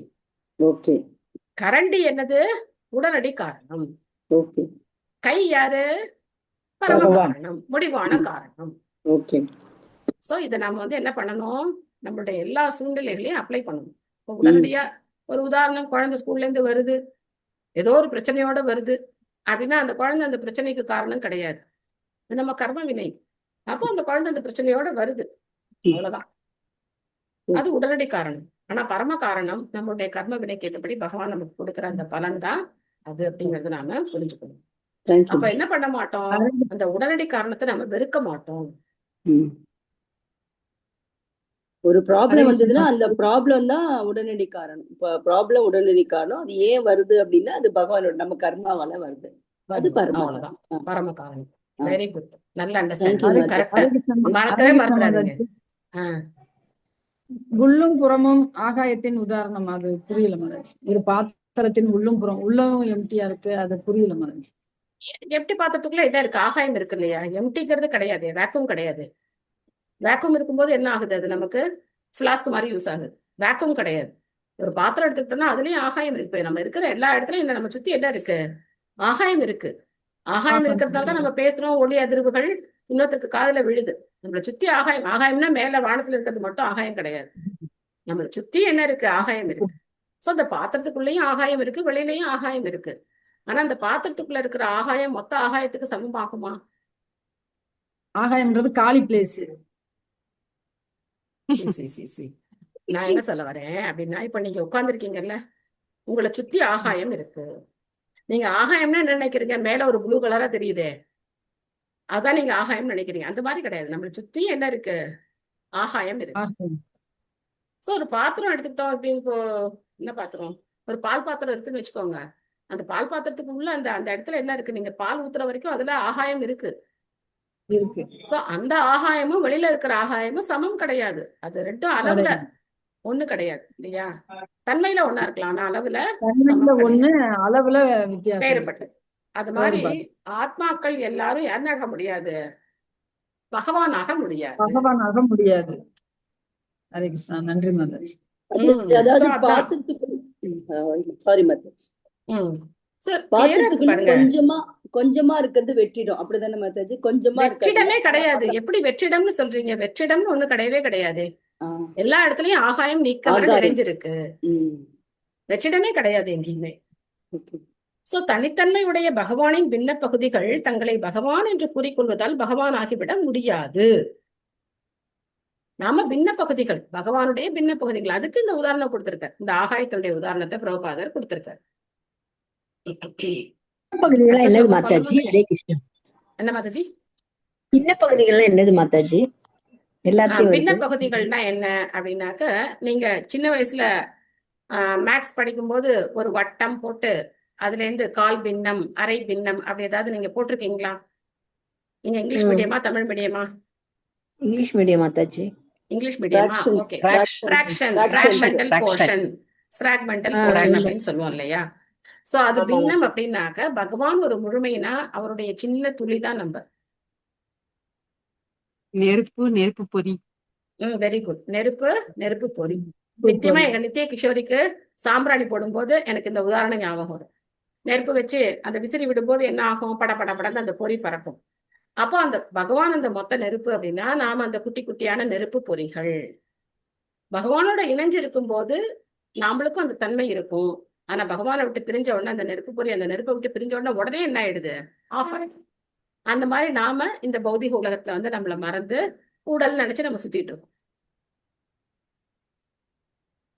ஓகே. கரண்டி என்னது, உடனடி காரணம். ஓகே. கை யாரு, பரம காரணம், முடிவான காரணம். ஓகே. சோ இதை நாம வந்து என்ன பண்ணணும், நம்மளுடைய எல்லா சூழ்நிலைகளையும் அப்ளை பண்ணணும். இப்போ உடனடியா ஒரு உதாரணம், குழந்தை ஸ்கூல்ல இருந்து வருது, ஏதோ ஒரு பிரச்சனையோட வருது அப்படின்னா அந்த குழந்தை அந்த பிரச்சனைக்கு காரணம் கிடையாது, நம்ம கர்ம வினை. அப்போ அந்த குழந்தை அந்த பிரச்சனையோட வருது, அவ்வளவுதான். அது உடனடி காரணம். ஆனா பரம காரணம் நம்மளுடைய கர்ம வினைக்கு ஏற்றபடி பகவான் நமக்கு கொடுக்குற அந்த பலன் தான் அது அப்படிங்கறது நாம புரிஞ்சுக்கணும். அப்ப என்ன பண்ண மாட்டோம், அந்த உடனடி காரணத்தை நம்ம வெறுக்க மாட்டோம். ஒரு ஹரே ப்ராப்ளம் கிருஷ்ணா வந்ததுன்னா அந்த மாதாஜி. ப்ராப்ளம் தான் உடனடி காரணம். இப்போ ப்ராப்ளம் உடனடி காரணம். அது ஏன் வருது அப்படின்னா அது பகவானோட நம்ம கர்மாவால வருது. அது வருது பரம அவ்வளவுதான், காரணம். பரம காரணம். ஆ. வெரி குட், நல்ல தேங்க்யூ அண்டர்ஸ்டாண்டிங், மாதா. கரெக்டா ஹரே கிருஷ்ணா மறக்கவே மாதாஜி. மறந்துடாதீங்க. உள்ளும் புறமும் ஆகாயத்தின் உதாரணம். அது புரியல மாதாஜி. ஒரு பாத்திரத்தின் உள்ளும் புறம், உள்ளவும் எம்டியா இருக்கு, அது புரியல மாதாஜி. எம்டி பாத்திரத்துக்குள்ள என்ன இருக்கு? ஆகாயம் இருக்கு இல்லையா? எம்டிங்கிறது கிடையாது, வேக்யூம் கிடையாது. வேக்யூம் இருக்கும்போது என்ன ஆகுது? அது நமக்கு ஃபிளாஸ்க் மாதிரி யூஸ் ஆகுது. வேக்யூம் கிடையாது. ஒரு பாத்திரம் எடுத்துக்கிட்டோம்னா அதுலயும் ஆகாயம் இருக்கு. இப்ப நம்ம இருக்கிற எல்லா இடத்துலயும் என்ன, நம்ம சுத்தி என்ன இருக்கு? ஆகாயம் இருக்கு. ஆகாயம் இருக்கிறதுனால தான் நம்ம பேசுறோம், ஒளி அதிர்வுகள் இன்னொருத்தருக்கு காதுல விழுது. நம்மளை சுத்தி ஆகாயம், ஆகாயம்னா மேல வானத்துல இருக்கிறது மட்டும் ஆகாயம் கிடையாது. நம்மளை சுத்தி என்ன இருக்கு? ஆகாயம் இருக்கு. சோ அந்த பாத்திரத்துக்குள்ளேயும் ஆகாயம் இருக்கு, வெளியிலயும் ஆகாயம் இருக்கு. ஆனா அந்த பாத்திரத்துக்குள்ள இருக்கிற ஆகாயம் மொத்த ஆகாயத்துக்கு சமமாகுமா? ஆகாயம்ன்றது காலி பிளேஸ். நான் என்ன சொல்ல வரேன் அப்படின்னா, இப்ப நீங்க உட்கார்ந்துருக்கீங்கல்ல, உங்களை சுத்தி ஆகாயம் இருக்கு. நீங்க ஆகாயம்னா என்ன நினைக்கிறீங்க? மேல ஒரு ப்ளூ கலரா தெரியுதே, அதான் நீங்க ஆகாயம் நினைக்கிறீங்க. அந்த மாதிரி கிடையாது. நம்மளை சுத்தி என்ன இருக்கு? ஆகாயம் இருக்கு. சோ ஒரு பாத்திரம் எடுத்துக்கிட்டோம் அப்படின்னு, இப்போ என்ன பாத்திரம்? ஒரு பால் பாத்திரம் இருக்குன்னு வச்சுக்கோங்க. அந்த பால் பாத்திரத்துக்கு உள்ள அந்த அந்த இடத்துல என்ன இருக்கு? நீங்க பால் ஊத்துற வரைக்கும் அதுல ஆகாயம் இருக்கு. சோ அந்த ஆகாயமும் வெளியில இருக்கிற ஆகாயமும் சமம் கிடையாது. அது ரெண்டும் அளவுல ஒண்ணு கிடையாது இல்லையா? தன்மையில ஒண்ணா இருக்கலாம், ஆனா அளவுல சமம் ஒண்ணு, கிடையாது, அளவுல வித்தியாசம், வேறுபட்டது. அது மாதிரி ஆத்மாக்கள் எல்லாரும் யாருனாக முடியாது? பகவான் ஆக முடியாது. பகவான் ஆக முடியாது. ஹரே கிருஷ்ணா. நன்றி மாதாஜி. அதாவது பாத்திரத்துக்குள்ள சாரி மாதாஜி. பாத்திரத்துக்குள்ள கொஞ்சமா இருக்கிறது வெற்றிடம், அப்படிதானே மாதாஜி? கொஞ்சமா வெற்றிடமே கிடையாது. எப்படி வெற்றிடம்னு சொல்றீங்க? வெற்றிடம்னு ஒண்ணு கிடையவே கிடையாது. எல்லா இடத்துலயும் ஆகாயம் நீக்கமர நிறைஞ்சிருக்கு. வெற்றிடமே கிடையாது எங்கேயுமே. சோ தனித்தன்மை உடைய பகவானின் பின்ன பகுதிகள் தங்களை பகவான் என்று கூறிக்கொள்வதால் பகவான் ஆகிவிட முடியாது. நாம பின்ன பகுதிகள், பகவானுடைய பின்ன பகுதிகள். அதுக்கு இந்த உதாரணம் கொடுத்திருக்க, இந்த ஆகாயத்தினுடைய உதாரணத்தை பிரபுபாதர் கொடுத்திருக்க. என்னது மாதாஜி? ஹரே கிருஷ்ணா. என்ன மாதாஜி? பின்ன பகுதிகள் என்னது மாதாஜி? எல்லாத்தையும் பின்ன பகுதிகள்னா என்ன அப்படின்னாக்க, நீங்க சின்ன வயசுல மேக்ஸ் படிக்கும்போது ஒரு வட்டம் போட்டு அதுல இருந்து கால் பின்னம், அரை பின்னம் அப்படி ஏதாவது நீங்க போட்டிருக்கீங்களா? நீங்க இங்கிலீஷ் மீடியமா தமிழ் மீடியமா? English medium Mataji. இங்கிலீஷ் மீடியமா? ஓகே. ஃபிராக்ஷன், ஃபிராக்மெண்டல் போர்ஷன், ஃபிராக்மெண்டல் போர்ஷன் அப்படின்னு சொல்லுவோம் இல்லையா? சோ அது பின்னம் அப்படின்னாக்க, பகவான் ஒரு முழுமைனா அவருடைய சின்ன துளிதான் நம்ம. நெருப்பு பொறி. Very good. நெருப்பு பொறி. நித்தியமா எங்க நித்திய கிஷோரிக்கு சாம்பிராணி போடும்போது எனக்கு இந்த உதாரணம் ஞாபகம் வரும். நெருப்பு வச்சு அந்த விசிறி விடும்போது என்ன ஆகும்? பட பட படன்னு அந்த பொறி பறக்கும். அப்போ அந்த பகவான் அந்த மொத்த நெருப்பு அப்படின்னா, நாம அந்த குட்டி குட்டியான நெருப்பு பொறிகள். பகவானோட இணைஞ்சு இருக்கும் போது நாமளுக்கும் அந்த தன்மை இருக்கும். ஆனா பகவானை விட்டு பிரிஞ்ச உடனே அந்த நெருப்பு பொறி, அந்த நெருப்பை விட்டு பிரிஞ்ச உடனே என்ன ஆயிடுது? ஆஃப் ஆயிடுது. அந்த மாதிரி நாம இந்த பௌதிக உலகத்துல வந்து நம்மள மறந்து உடல் நினைச்சு நம்ம சுத்திட்டு இருக்கோம்.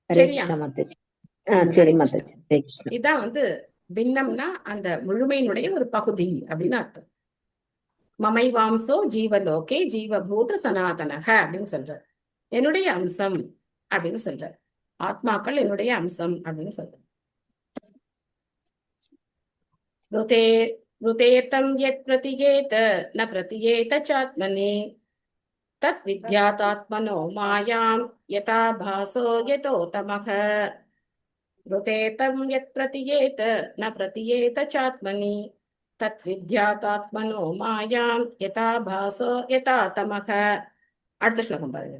சரியா? இதான் வந்து பின்னம்னா அந்த முழுமையினுடைய ஒரு பகுதி அப்படின்னு அர்த்தம். மமை வாம்சோ ஜீவலோகே ஜீவபூத சனாதனக அப்படின்னு சொல்ற. என்னுடைய அம்சம் அப்படின்னு சொல்ற. ஆத்மாக்கள் என்னுடைய அம்சம் அப்படின்னு சொல்ற. ருதேர்த்தம் யத் பிரதியேத ந பிரதியேத சாத்மனி தத் வித்யாதாத்மனோ மாயாம் யதா பாசோ யதோதமக. ருதேர்த்தம் யத் பிரதியேத ந பிரதியேத சாத்மனி தத் வித்யாதாத்மனோ மாயாம் யதா பாசோ யதா தமக. அடுத்த ஸ்லோகம் பாருங்க.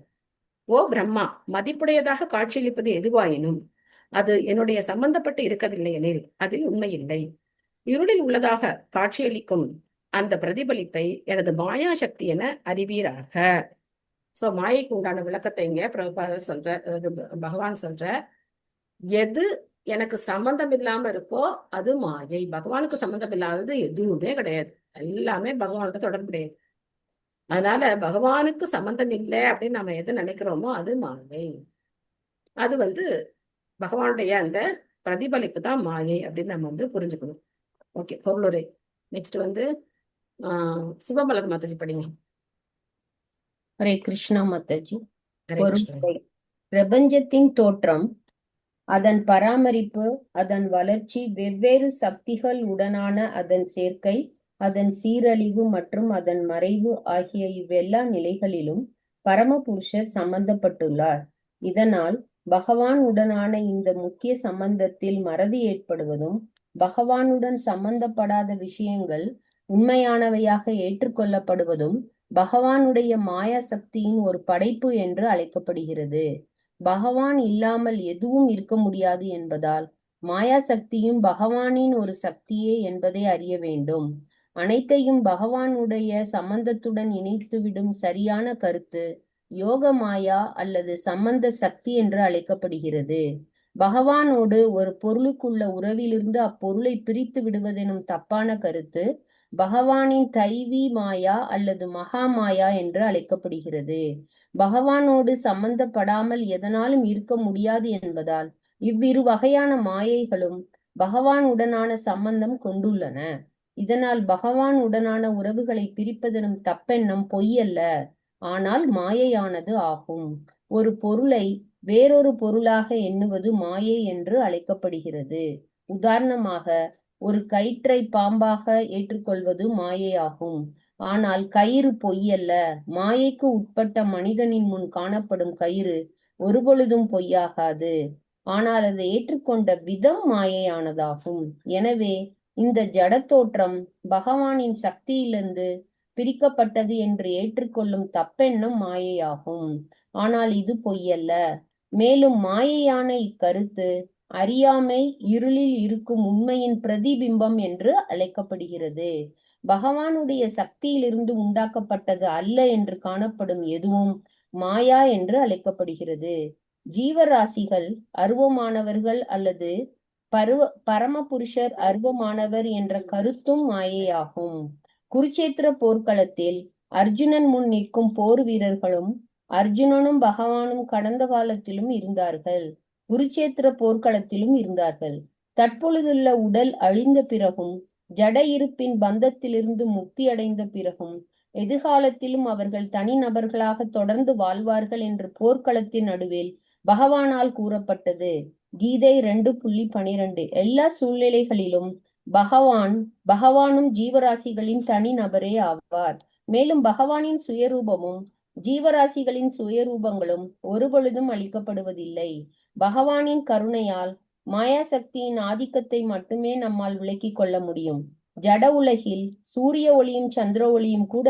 ஓ பிரம்மா, மதிப்புடையதாக காட்சியளிப்பது எதுவாயினும் அது என்னுடைய சம்பந்தப்பட்டு இருக்கவில்லை எனில் அதில் உண்மையில்லை. இருளில் உள்ளதாக காட்சியளிக்கும் அந்த பிரதிபலிப்பை எனது மாயா சக்தி என அறிவீராக. சோ மாயைக்கு உண்டான விளக்கத்தை இங்க பிரபுபாதர் சொல்ற, பகவான் சொல்ற, எது எனக்கு சம்பந்தம் இல்லாம இருக்கோ அது மாயை. பகவானுக்கு சம்பந்தம் இல்லாதது எதுவுமே கிடையாது. எல்லாமே பகவானோட தொடர்புடையது. அதனால பகவானுக்கு சம்பந்தம் இல்லை அப்படின்னு நம்ம எது நினைக்கிறோமோ அது மாயை. அது வந்து பகவானுடைய அந்த பிரதிபலிப்பு தான் மாயை அப்படின்னு நம்ம வந்து புரிஞ்சுக்கணும். ஓகே, பொருளுரை. நெக்ஸ்ட் வந்து சிவமலர் மாதாஜி படிங்க. ஹரே கிருஷ்ணா மாதாஜி. ஹரே கிருஷ்ணா. பொருள் பிரபஞ்சத்தின் தோற்றம், அதன் பராமரிப்பு, அதன் வளர்ச்சி, வெவ்வேறு சக்திகள் உடனான அதன் சேர்க்கை, அதன் சீரழிவு மற்றும் அதன் மறைவு ஆகிய இவ்வெல்லா நிலைகளிலும் பரமபுருஷர் சம்பந்தப்பட்டுள்ளார். இதனால் பகவான் உடனான இந்த முக்கிய சம்பந்தத்தில் மறதி ஏற்படுவதும், பகவானுடன் சம்பந்தப்படாத விஷயங்கள் உண்மையானவையாக ஏற்றுக்கொள்ளப்படுவதும் பகவானுடைய மாயா சக்தியின் ஒரு படைப்பு என்று அழைக்கப்படுகிறது. பகவான் இல்லாமல் எதுவும் இருக்க முடியாது என்பதால் மாயா சக்தியும் பகவானின் ஒரு சக்தியே என்பதை அறிய வேண்டும். அனைத்தையும் பகவானுடைய சம்பந்தத்துடன் இணைத்துவிடும் சரியான கருத்து யோக மாயா அல்லது சம்பந்த சக்தி என்று அழைக்கப்படுகிறது. பகவானோடு ஒரு பொருளுக்குள்ள உறவிலிருந்து அப்பொருளை பிரித்து விடுவதெனும் தப்பான கருத்து பகவானின் தைவி மாயா அல்லது மகா மாயா என்று அழைக்கப்படுகிறது. பகவானோடு சம்பந்தப்படாமல் எதனாலும் இருக்க முடியாது என்பதால் இவ்விரு வகையான மாயைகளும் பகவானுடனான சம்பந்தம் கொண்டுள்ளன. இதனால் பகவான் உடனான உறவுகளை பிரிப்பதெனும் தப்பெண்ணம் பொய்யல்ல, ஆனால் மாயையானது ஆகும். ஒரு பொருளை வேறொரு பொருளாக எண்ணுவது மாயை என்று அழைக்கப்படுகிறது. உதாரணமாக, ஒரு கயிற்றை பாம்பாக ஏற்றுக்கொள்வது மாயையாகும். ஆனால் கயிறு பொய்யல்ல. மாயைக்கு உட்பட்ட மனிதனின் முன் காணப்படும் கயிறு ஒருபொழுதும் பொய்யாகாது. ஆனால் அதை ஏற்றுக்கொண்ட விதம் மாயையானதாகும். எனவே இந்த ஜட தோற்றம் பகவானின் சக்தியிலிருந்து பிரிக்கப்பட்டது என்று ஏற்றுக்கொள்ளும் தப்பெண்ணம் மாயையாகும். ஆனால் இது பொய்யல்ல. மேலும் மாயையான இக்கருத்து அறியாமை, இருளில் இருக்கும் உண்மையின் பிரதிபிம்பம் என்று அழைக்கப்படுகிறது. பகவானுடைய சக்தியிலிருந்து உண்டாக்கப்பட்டது அல்ல என்று காணப்படும் எதுவும் மாயா என்று அழைக்கப்படுகிறது. ஜீவராசிகள் அருவமானவர்கள் அல்லது பரமபுருஷர் அருவமானவர் என்ற கருத்தும் மாயையாகும். குருச்சேத்திர போர்க்களத்தில் அர்ஜுனன் முன் நிற்கும் போர் வீரர்களும் அர்ஜுனனும் பகவானும் கடந்த காலத்திலும் இருந்தார்கள், குருச்சேத்திர போர்க்களத்திலும் இருந்தார்கள். தற்பொழுதுள்ள உடல் அழிந்த பிறகும் ஜட இருப்பின் பந்தத்திலிருந்து முக்தி அடைந்த பிறகும் எதிர்காலத்திலும் அவர்கள் தனி நபர்களாக தொடர்ந்து வாழ்வார்கள் என்று போர்க்களத்தின் நடுவில் பகவானால் கூறப்பட்டது. கீதை 2:12. எல்லா சூழ்நிலைகளிலும் பகவானும் ஜீவராசிகளின் தனி நபரே ஆவார். மேலும் பகவானின் சுயரூபமும் ஜீவராசிகளின் சுயரூபங்களும் ஒருபொழுதும் அளிக்கப்படுவதில்லை. பகவானின் கருணையால் மாயா சக்தியின் ஆதிக்கத்தை மட்டுமே நம்மால் விளக்கிக் கொள்ள முடியும். ஜட உலகில் சூரிய ஒளியும் சந்திர ஒளியும் கூட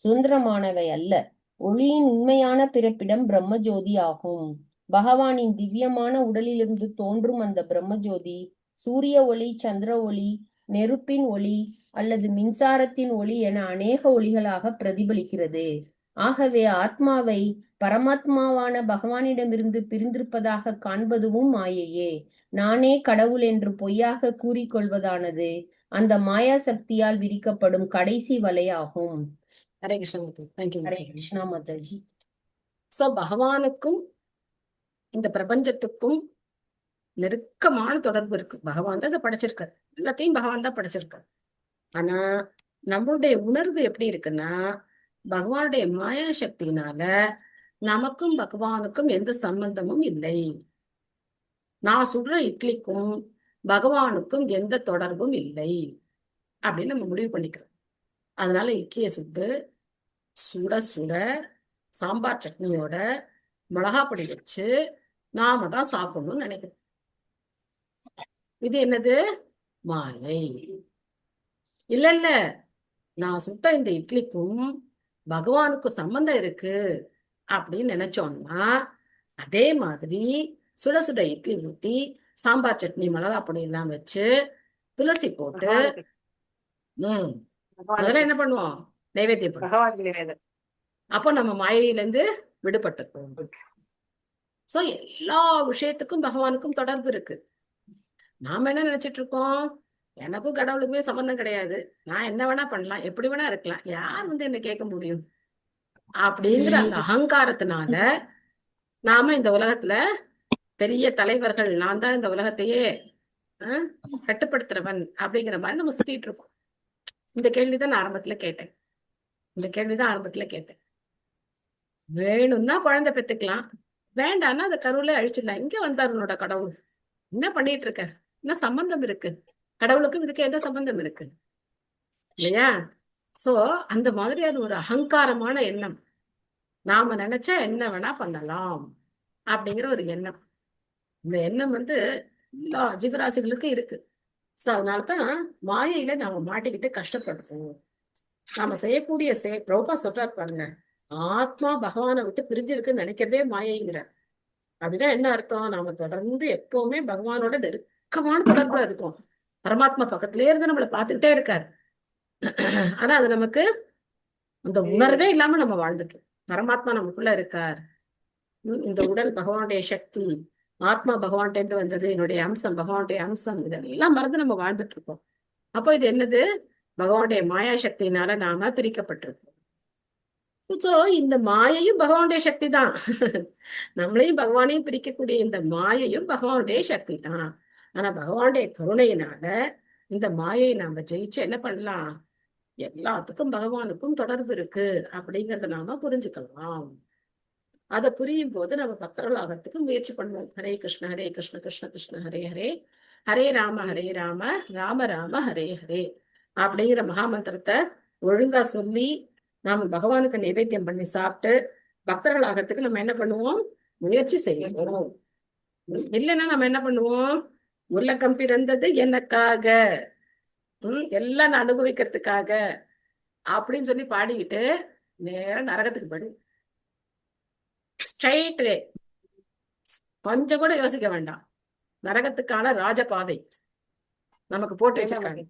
சுதந்திரமானவை அல்ல. ஒளியின் உண்மையான பிறப்பிடம் பிரம்மஜோதி ஆகும். பகவானின் திவ்யமான உடலிலிருந்து தோன்றும் அந்த பிரம்மஜோதி சூரிய ஒளி, சந்திர ஒளி, நெருப்பின் ஒளி அல்லது மின்சாரத்தின் ஒளி என அநேக ஒளிகளாக பிரதிபலிக்கிறது. ஆகவே ஆத்மாவை பரமாத்மாவான பகவானிடமிருந்து பிரிந்திருப்பதாக காண்பதுவும் மாயையே. நானே கடவுள் என்று பொய்யாக கூறிக்கொள்வதானது அந்த மாயா சக்தியால் விரிக்கப்படும் கடைசி வலையாகும். ஹரே கிருஷ்ணா. தேங்க்யூ. ஹரே கிருஷ்ணா மாதாஜி. சோ பகவானுக்கும் இந்த பிரபஞ்சத்துக்கும் நெருக்கமான தொடர்பு இருக்கு. பகவான் தான் இதை படைச்சிருக்காரு, எல்லாத்தையும் பகவான் தான் படைச்சிருக்காரு. ஆனா நம்மளுடைய உணர்வு எப்படி இருக்குன்னா, பகவானுடைய மாயா சக்தியினால நமக்கும் பகவானுக்கும் எந்த சம்பந்தமும் இல்லை. நான் சுடுற இட்லிக்கும் பகவானுக்கும் எந்த தொடர்பும் இல்லை அப்படின்னு நம்ம முடிவு பண்ணிக்கிறோம். அதனால இட்லியை சுட்டு சுட சுட சாம்பார் சட்னியோட மிளகாப்பொடி வச்சு நாம தான் சாப்பிடணும்னு நினைக்கிறோம். இது என்னது? மாயை. இல்ல இல்ல, நான் சுட்ட இந்த இட்லிக்கும் பகவானுக்கும் சம்பந்தம் இருக்கு அப்படின்னு நினைச்சோம்னா, அதே மாதிரி சுட சுட இட்லி ஊத்தி சாம்பார் சட்னி மிளகாப்பொடி எல்லாம் வச்சு துளசி போட்டு முதல்ல என்ன பண்ணுவோம்? நைவேத்தியம் பண்ணுவோம். அப்போ நம்ம மாயையிலேருந்து விடுபட்டுருக்கோம். சோ எல்லா விஷயத்துக்கும் பகவானுக்கும் தொடர்பு இருக்கு. நாம என்ன நினைச்சிட்டு இருக்கோம்? எனக்கும் கடவுளுக்குமே சம்பந்தம் கிடையாது, நான் என்ன வேணா பண்ணலாம், எப்படி வேணா இருக்கலாம், யார் என்ன கேட்க முடியும் அப்படிங்கிற அந்த அகங்காரத்தினால நாம இந்த உலகத்துல பெரிய தலைவர்கள், நான் தான் இந்த உலகத்தையே கட்டுப்படுத்துறவன் அப்படிங்கிற மாதிரி நம்ம சுத்திட்டு இருக்கோம். இந்த கேள்விதான் நான் ஆரம்பத்துல கேட்டேன். வேணும்னா குழந்தை பெத்துக்கலாம், வேண்டாம்னா அந்த கருவில அழிச்சிடலாம். இங்க வந்தார் உன்னோட கடவுள், என்ன பண்ணிட்டு இருக்க, என்ன சம்பந்தம் இருக்கு, கடவுளுக்கும் இதுக்கு எந்த சம்பந்தம் இருக்கு இல்லையா? சோ அந்த மாதிரியான ஒரு அகங்காரமான எண்ணம், நாம நினைச்சா என்ன வேணா பண்ணலாம் அப்படிங்கிற ஒரு எண்ணம், இந்த எண்ணம் வந்து எல்லா ஜீவராசிகளுக்கும் இருக்கு. சோ அதனாலதான் மாயையில நாம மாட்டிக்கிட்டு கஷ்டப்படுறோம். நாம செய்யக்கூடிய பிரபா சொல்றாரு பாருங்க, ஆத்மா பகவானை விட்டு பிரிஞ்சிருக்குன்னு நினைக்கிறதே மாயைங்கிற. அப்படின்னா என்ன அர்த்தம்? நாம தொடர்ந்து எப்பவுமே பகவானோட நெருக்கமான தொடர்புல இருக்கோம். பரமாத்மா பக்கத்திலே இருந்து நம்மளை பார்த்துக்கிட்டே இருக்காரு. ஆனா அது நமக்கு அந்த உணர்வே இல்லாம நம்ம வாழ்ந்துட்டோம். பரமாத்மா நமக்குள்ள இருக்கார், இந்த உடல் பகவானுடைய சக்தி, ஆத்மா பகவான்கிட்ட இருந்து வந்தது, என்னுடைய அம்சம் பகவானுடைய அம்சம், இதெல்லாம் மறந்து நம்ம வாழ்ந்துட்டு இருக்கோம். அப்போ இது என்னது? பகவானுடைய மாயா சக்தியினால நாம பிரிக்கப்பட்டிருக்கோம். சோ இந்த மாயையும் பகவானுடைய சக்தி தான். நம்மளையும் பகவானையும் பிரிக்கக்கூடிய இந்த மாயையும் பகவானுடைய சக்தி தான். ஆனா பகவானுடைய கருணையினால இந்த மாயையை நாம ஜெயிச்சு என்ன பண்ணலாம்? எல்லாத்துக்கும் பகவானுக்கும் தொடர்பு இருக்கு அப்படிங்கறத நாம புரிஞ்சுக்கலாம். அதை புரியும் போது நம்ம பக்தர்கள் ஆகிறதுக்கு முயற்சி பண்ணுவோம். ஹரே கிருஷ்ண ஹரே கிருஷ்ண கிருஷ்ண கிருஷ்ண ஹரே ஹரே, ஹரே ராம ராம ராம ஹரே ஹரே அப்படிங்கிற மகாமந்திரத்தை ஒழுங்கா சொல்லி நாம பகவானுக்கு நைவேத்தியம் பண்ணி சாப்பிட்டு பக்தர்கள் ஆகிறதுக்கு நம்ம என்ன பண்ணுவோம்? முயற்சி செய்யணும். இல்லைன்னா நம்ம என்ன பண்ணுவோம்? உலகம் பிறந்தது எனக்காக, எல்லாம் நான் அனுபவிக்கிறதுக்காக அப்படின்னு சொல்லி பாடிக்கிட்டு நேரம் நரகத்துக்கு படி. ஸ்ட்ரைட் வே, கொஞ்சம் கூட யோசிக்க வேண்டாம். நரகத்துக்கான ராஜபாதை நமக்கு போட்டு வச்சிருக்காங்க.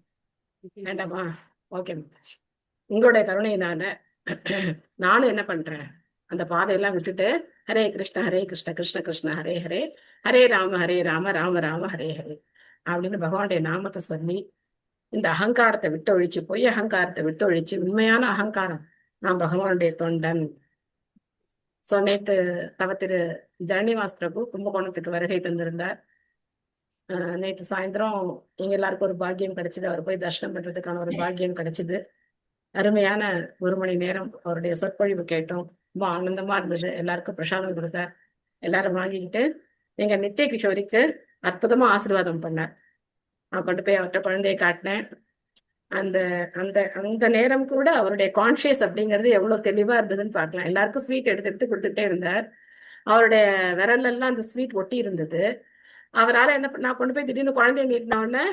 வேண்டாமா? ஓகே மாதாஜி, உங்களுடைய கருணையினால நானும் என்ன பண்றேன், அந்த பாதையெல்லாம் விட்டுட்டு ஹரே கிருஷ்ண கிருஷ்ண கிருஷ்ண ஹரே ஹரே, ஹரே ராம ராம ராம ஹரே ஹரே அப்படின்னு பகவானுடைய நாமத்தை சொல்லி இந்த அகங்காரத்தை விட்டு ஒழிச்சு, பொய் அகங்காரத்தை விட்டு ஒழிச்சு உண்மையான அகங்காரம், நான் பகவானுடைய தொண்டன். சோ நேத்து திரு ஜனனிவாஸ் பிரபு கும்பகோணத்துக்கு வருகை தந்திருந்தார். நேற்று சாயந்தரம் எங்க எல்லாருக்கும் ஒரு பாக்கியம் கிடைச்சது, அவர் போய் தரிசனம் பண்றதுக்கான ஒரு பாக்கியம் கிடைச்சது. அருமையான 1 மணி நேரம் அவருடைய சொற்பொழிவு கேட்டோம். ரொம்ப ஆனந்தமா இருந்தது. எல்லாருக்கும் பிரசாதம் கொடுத்தார். எல்லாரும் வாங்கிக்கிட்டு எங்க நித்திய கிஷோரிக்கு அற்புதமா ஆசீர்வாதம் பண்ணார். நான் கொண்டு போய் அவர்கிட்ட குழந்தைய காட்டினேன். அந்த அந்த அந்த நேரம் கூட அவருடைய கான்சியஸ் அப்படிங்கிறது எவ்வளவு தெளிவா இருந்ததுன்னு பார்க்கலாம். எல்லாருக்கும் ஸ்வீட் எடுத்து எடுத்து கொடுத்துட்டே இருந்தார். அவருடைய விரல்ல எல்லாம் அந்த ஸ்வீட் ஒட்டி இருந்தது. அவரால் என்ன நான் கொண்டு போய் திடீர்னு குழந்தைய நீட்டினோடனே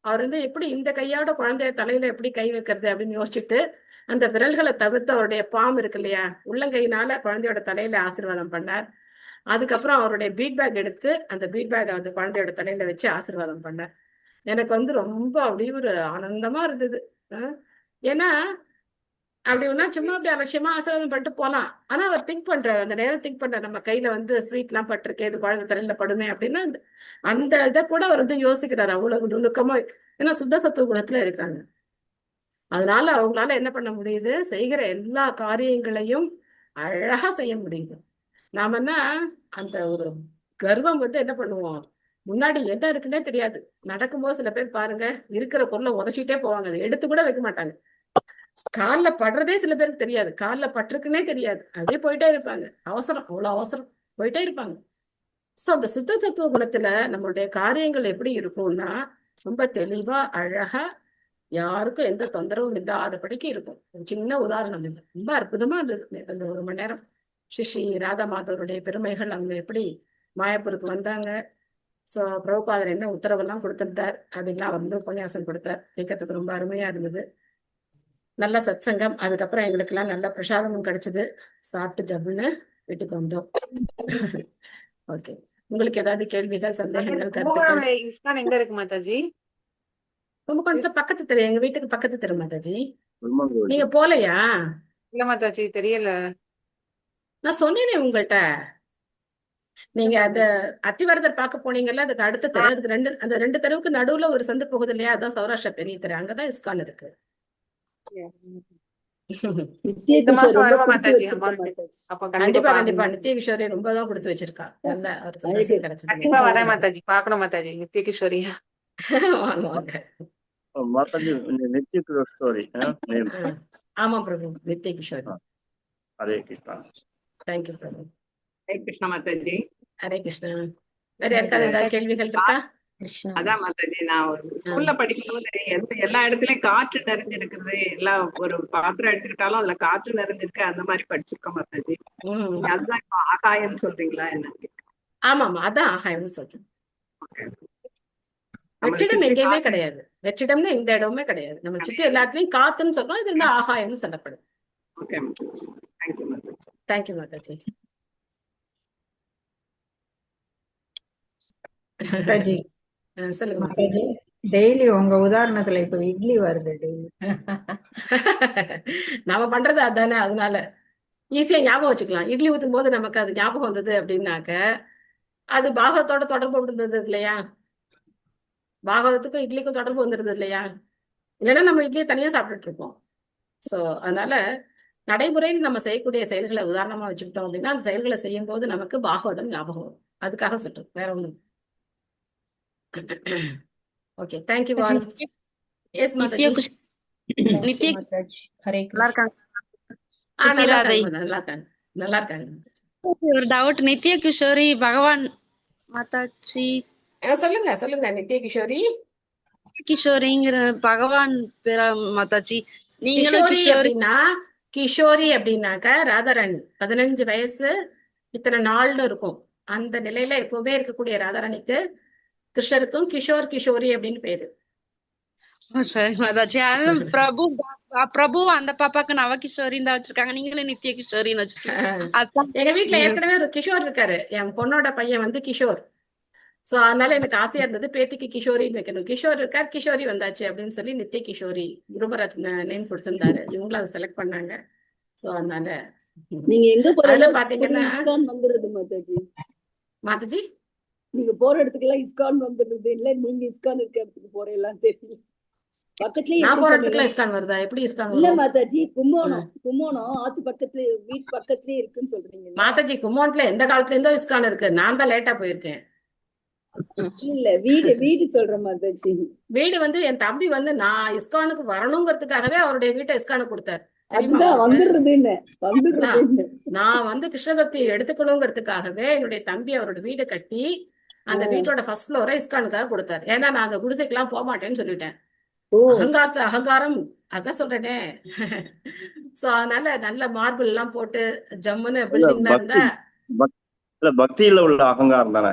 அவர் வந்து எப்படி இந்த கையோட குழந்தைய தலையில எப்படி கை வைக்கிறது அப்படின்னு யோசிச்சுட்டு அந்த விரல்களை தவிர்த்து அவருடைய பாம் இருக்கு இல்லையா, உள்ளங்கையினால குழந்தையோட தலையில ஆசீர்வாதம் பண்ணார். அதுக்கப்புறம் அவருடைய பீட்பேக் எடுத்து அந்த பீட்பேக் அந்த குழந்தையோட தலையில வச்சு ஆசீர்வாதம் பண்ணார். எனக்கு வந்து ரொம்ப அப்படியே ஒரு ஆனந்தமா இருந்தது. ஏன்னா அப்படி ஒன்னா சும்மா அப்படி அலட்சியமா ஆசீர்வாதம் பண்ணிட்டு போலாம். ஆனா அவர் திங்க் பண்றாரு, அந்த நேரம் திங்க் பண்றாரு, நம்ம கையில வந்து ஸ்வீட் எல்லாம் பட்டிருக்கு, இது குழந்தை தலையில படுமே அப்படின்னா அந்த இதை கூட அவர் வந்து யோசிக்கிறாரு. அவ்வளவு நுணுக்கமா, ஏன்னா சுத்த சத்துவ குணத்துல இருக்காங்க. அதனால அவங்களால என்ன பண்ண முடியுது? செய்கிற எல்லா காரியங்களையும் அழகா செய்ய முடியுது. நாமன்னா அந்த ஒரு கர்வம் வந்து என்ன பண்ணுவோம், முன்னாடி என்ன இருக்குன்னே தெரியாது. நடக்கும்போது சில பேர் பாருங்க, இருக்கிற பொருளை உதச்சிட்டே போவாங்க, அதை எடுத்து கூட வைக்க மாட்டாங்க. காலில் படுறதே சில பேருக்கு தெரியாது, காலில் பட்டிருக்குன்னே தெரியாது, அப்படியே போயிட்டே இருப்பாங்க. அவசரம், அவ்வளவு அவசரம், போயிட்டே இருப்பாங்க. சோ அந்த சுத்த தத்துவ குணத்துல நம்மளுடைய காரியங்கள் எப்படி இருக்கும்னா ரொம்ப தெளிவா அழகா, யாருக்கும் எந்த தொந்தரவும் இல்லாதபடிக்கு இருக்கும். ஒரு சின்ன உதாரணம் இல்லை, ரொம்ப அற்புதமா இருந்தது அந்த 1 மணி நேரம். ஸ்ரீ ராதா மாதவருடைய பெருமைகள், அவங்க எப்படி மாயாப்பூருக்கு வந்தாங்க, சோ பிரபுபாதர் என்ன உத்தரவெல்லாம் கொடுத்திருந்தார் அப்படின்லாம் வந்து உபன்யாசம் கொடுத்தார். கேட்கறதுக்கு ரொம்ப அருமையா இருந்தது. நல்ல சத்சங்கம். அதுக்கப்புறம் எங்களுக்கு எல்லாம் நல்ல பிரசாதமும் கிடைச்சது. சாப்பிட்டு ஜப்புன்னு வீட்டுக்கு வந்தோம். ஓகே, உங்களுக்கு ஏதாவது கேள்விகள், சந்தேகங்கள், கருத்துக்கள்? இஸ்கான் எங்க இருக்கு மாதாஜி? கும்பகோணத்துல பக்கத்து தெரு, எங்க வீட்டுக்கு பக்கத்து தெரு மாதாஜி. நீங்க போலையா? இல்ல மாதாஜி, தெரியல. நான் சொன்னேனே உங்கள்கிட்ட, நீங்க அந்த அத்திவரதர் பார்க்க போனீங்கல்ல, அதுக்கு அடுத்த தெரு, அதுக்கு அந்த 2 தெருவுக்கு நடுவுல ஒரு சந்து போகுது இல்லையா, அதான் சௌராஷ்டிரா பெரிய தெரு, அங்கதான் இஸ்கான் இருக்கு. கண்டிப்பா கண்டிப்பா, நித்திய கிஷோரி ரொம்பதான் கொடுத்து வச்சிருக்கா. நல்ல ஒரு சந்தோஷம் கிடைச்சது. கண்டிப்பா வரேன் மாதாஜி, பாக்கணும் மாதாஜி நித்திய கிஷோரியா. வாங்க வாங்க. நித்திய கிஷோரி. ஆமா பிரபு, நித்திய கிஷோரி. ஹரே கிருஷ்ணா. தேங்க்யூ பிரபு. ஹரே கிருஷ்ணா மாதாஜி. ஹரே கிருஷ்ணா. வேற யாருக்காவது ஏதாவது கேள்விகள் இருக்கா? கிருஷ்ணா. அதான் மாதாஜி, நான் ஸ்கூல்ல படிக்கும்போது எல்லா இடத்துலயும் காற்று நிறைஞ்சிருக்குது, எல்லாம் ஒரு பாத்திரம் எடுத்துக்கிட்டாலும் அதுல காற்று நிறைஞ்சிருக்கு, அந்த மாதிரி படிச்சிருக்கோம் மாதாஜி. அதுதான் இப்ப ஆகாயம் சொல்றீங்களா என்ன? ஆமா ஆமா, அதான் ஆகாயம்னு சொல்றேன். நம்மளை வெற்றிடம் சுற்றி எங்கேயுமே காற்று. கிடையாது. வெற்றிடம்னு எந்த இடமுமே கிடையாது. நம்ம சுத்தி எல்லா இடத்துலயும் காத்துன்னு சொல்றோம். இது இருந்தா ஆகாயம்னு சொல்லப்படும். Okay Mataji, thank you Mataji. Thank you Mataji. Mataji, சொல்லுங்க மாதாஜி. டெய்லி உங்க உதாரணத்துல இப்ப இட்லி வருது டெய்லி. நாம பண்றது அதானே, அதனால ஈஸியா ஞாபகம் வச்சுக்கலாம். இட்லி ஊத்தும் போது நமக்கு அது ஞாபகம் வந்தது அப்படின்னாக்க அது பாகவத்தோட தொடர்பு இருந்தது இல்லையா? பாகவத்துக்கும் இட்லிக்கும் தொடர்பு வந்துருது இல்லையா? இல்லைன்னா நம்ம இட்லியை தனியா சாப்பிட்டுட்டு இருப்போம். ஸோ அதனால நடைமுறையில் நம்ம செய்யக்கூடிய செயல்களை உதாரணமா வச்சுக்கிட்டோம் அப்படின்னா அந்த செயல்களை செய்யும் போது நமக்கு பாகவதம் ஞாபகம் வரும். அதுக்காக சொல்றேன், வேற ஒண்ணும். Okay, thank you all. Yes Mataji. Thank you Mataji. Hare நல்லா கிருஷ்ணா. இருக்காங்க. நல்லா ராதை. இருக்காங்க நல்லா இருக்காங்க நல்லா இருக்காங்க. ஒரு டவுட், நித்ய கிஷோரி பகவான் மாதாஜி, சொல்லுங்க சொல்லுங்க நித்ய கிஷோரி. கிஷோரிங்கிற பகவான் பேரா மாதாஜி? நீங்களும் கிஷோரி கிஷோரி. அப்படின்னா கிஷோரி அப்படின்னாக்க ராதாராணி 15 வயசு இத்தனை நாள்னு இருக்கும். அந்த நிலையில எப்பவுமே இருக்கக்கூடிய ராதாராணிக்கு கிருஷ்ணருக்கும் கிஷோர் கிஷோரி அப்படின்னு பேரு. சரி மாதாஜி. அது பிரபு அந்த பாப்பாக்கு நவகிஷோரின்னு தான் வச்சிருக்காங்க, நீங்களும் நித்ய கிஷோரின்னு வச்சிருக்கீங்க. அதான் எங்க வீட்டுல ஏற்கனவே ஒரு கிஷோர் இருக்காரு. என் பொண்ணோட பையன் வந்து கிஷோர். சோ அதனால எனக்கு ஆசையா இருந்தது பேத்திக்கு கிஷோரின்னு வைக்கணும். கிஷோர் இருக்கார், கிஷோரி வந்தாச்சு அப்படின்னு சொல்லி நித்ய கிஷோரி குருபரத்ன நேம் கொடுத்திருந்தாரு. இவங்களும் அதை செலக்ட் பண்ணாங்க. சோ அதனால நீங்க எங்க அதுல போறீங்களோ பாத்தீங்கன்னா இஸ்கான் வந்துருது மாதாஜி. மாதாஜி நீங்க போற இடத்துக்கு இஸ்கான் வந்துருது. இல்ல நீங்க இஸ்கான் இருக்க இடத்துக்கு போறீங்களான்னு தெரியல. பக்கத்துலயே நான் இருக்குன்னு போற சொன்னீங்க. இடத்துக்குலாம் இஸ்கான் வருதா? எப்படி இஸ்கான் இல்ல வரும்? மாதாஜி, கும்போணம் ஆத்து பக்கத்துல வீட்டு பக்கத்துலயே இருக்குன்னு சொல்றீங்க. மாதாஜி கும்போணத்துல எந்த காலத்துல இருந்தோ இஸ்கான் இருக்கு. நான் தான் லேட்டா போயிருக்கேன். இல்ல வீடு சொல்றேன் மாதாஜி. வீடு வந்து என் தம்பி வந்து நான் இஸ்கானுக்கு வரணுங்கிறதுக்காகவே அவருடைய வீட்டை இஸ்கானுக்கு கொடுத்தாரு. தெரியுமா அதுதான் உங்களுக்கு? வந்துடுறதுன்னு நான் வந்து கிருஷ்ண பக்தியை எடுத்துக்கணுங்கிறதுக்காகவே என்னுடைய தம்பி அவரோட வீடு கட்டி அந்த வீட்டோட ஃபர்ஸ்ட் ஃப்ளோரை இஸ்கானுக்காக கொடுத்தாரு. ஏன்னா நான் அந்த குடிசைக்கெல்லாம் போக மாட்டேன்னு சொல்லிட்டேன். அகங்காரம் அதான் சொல்றேனே. சோ அதனால நல்ல மார்பிள் எல்லாம் போட்டு ஜம்முன்னு பில்டிங்ல இருந்தா பக்தியில உள்ள அகங்காரம் தானே.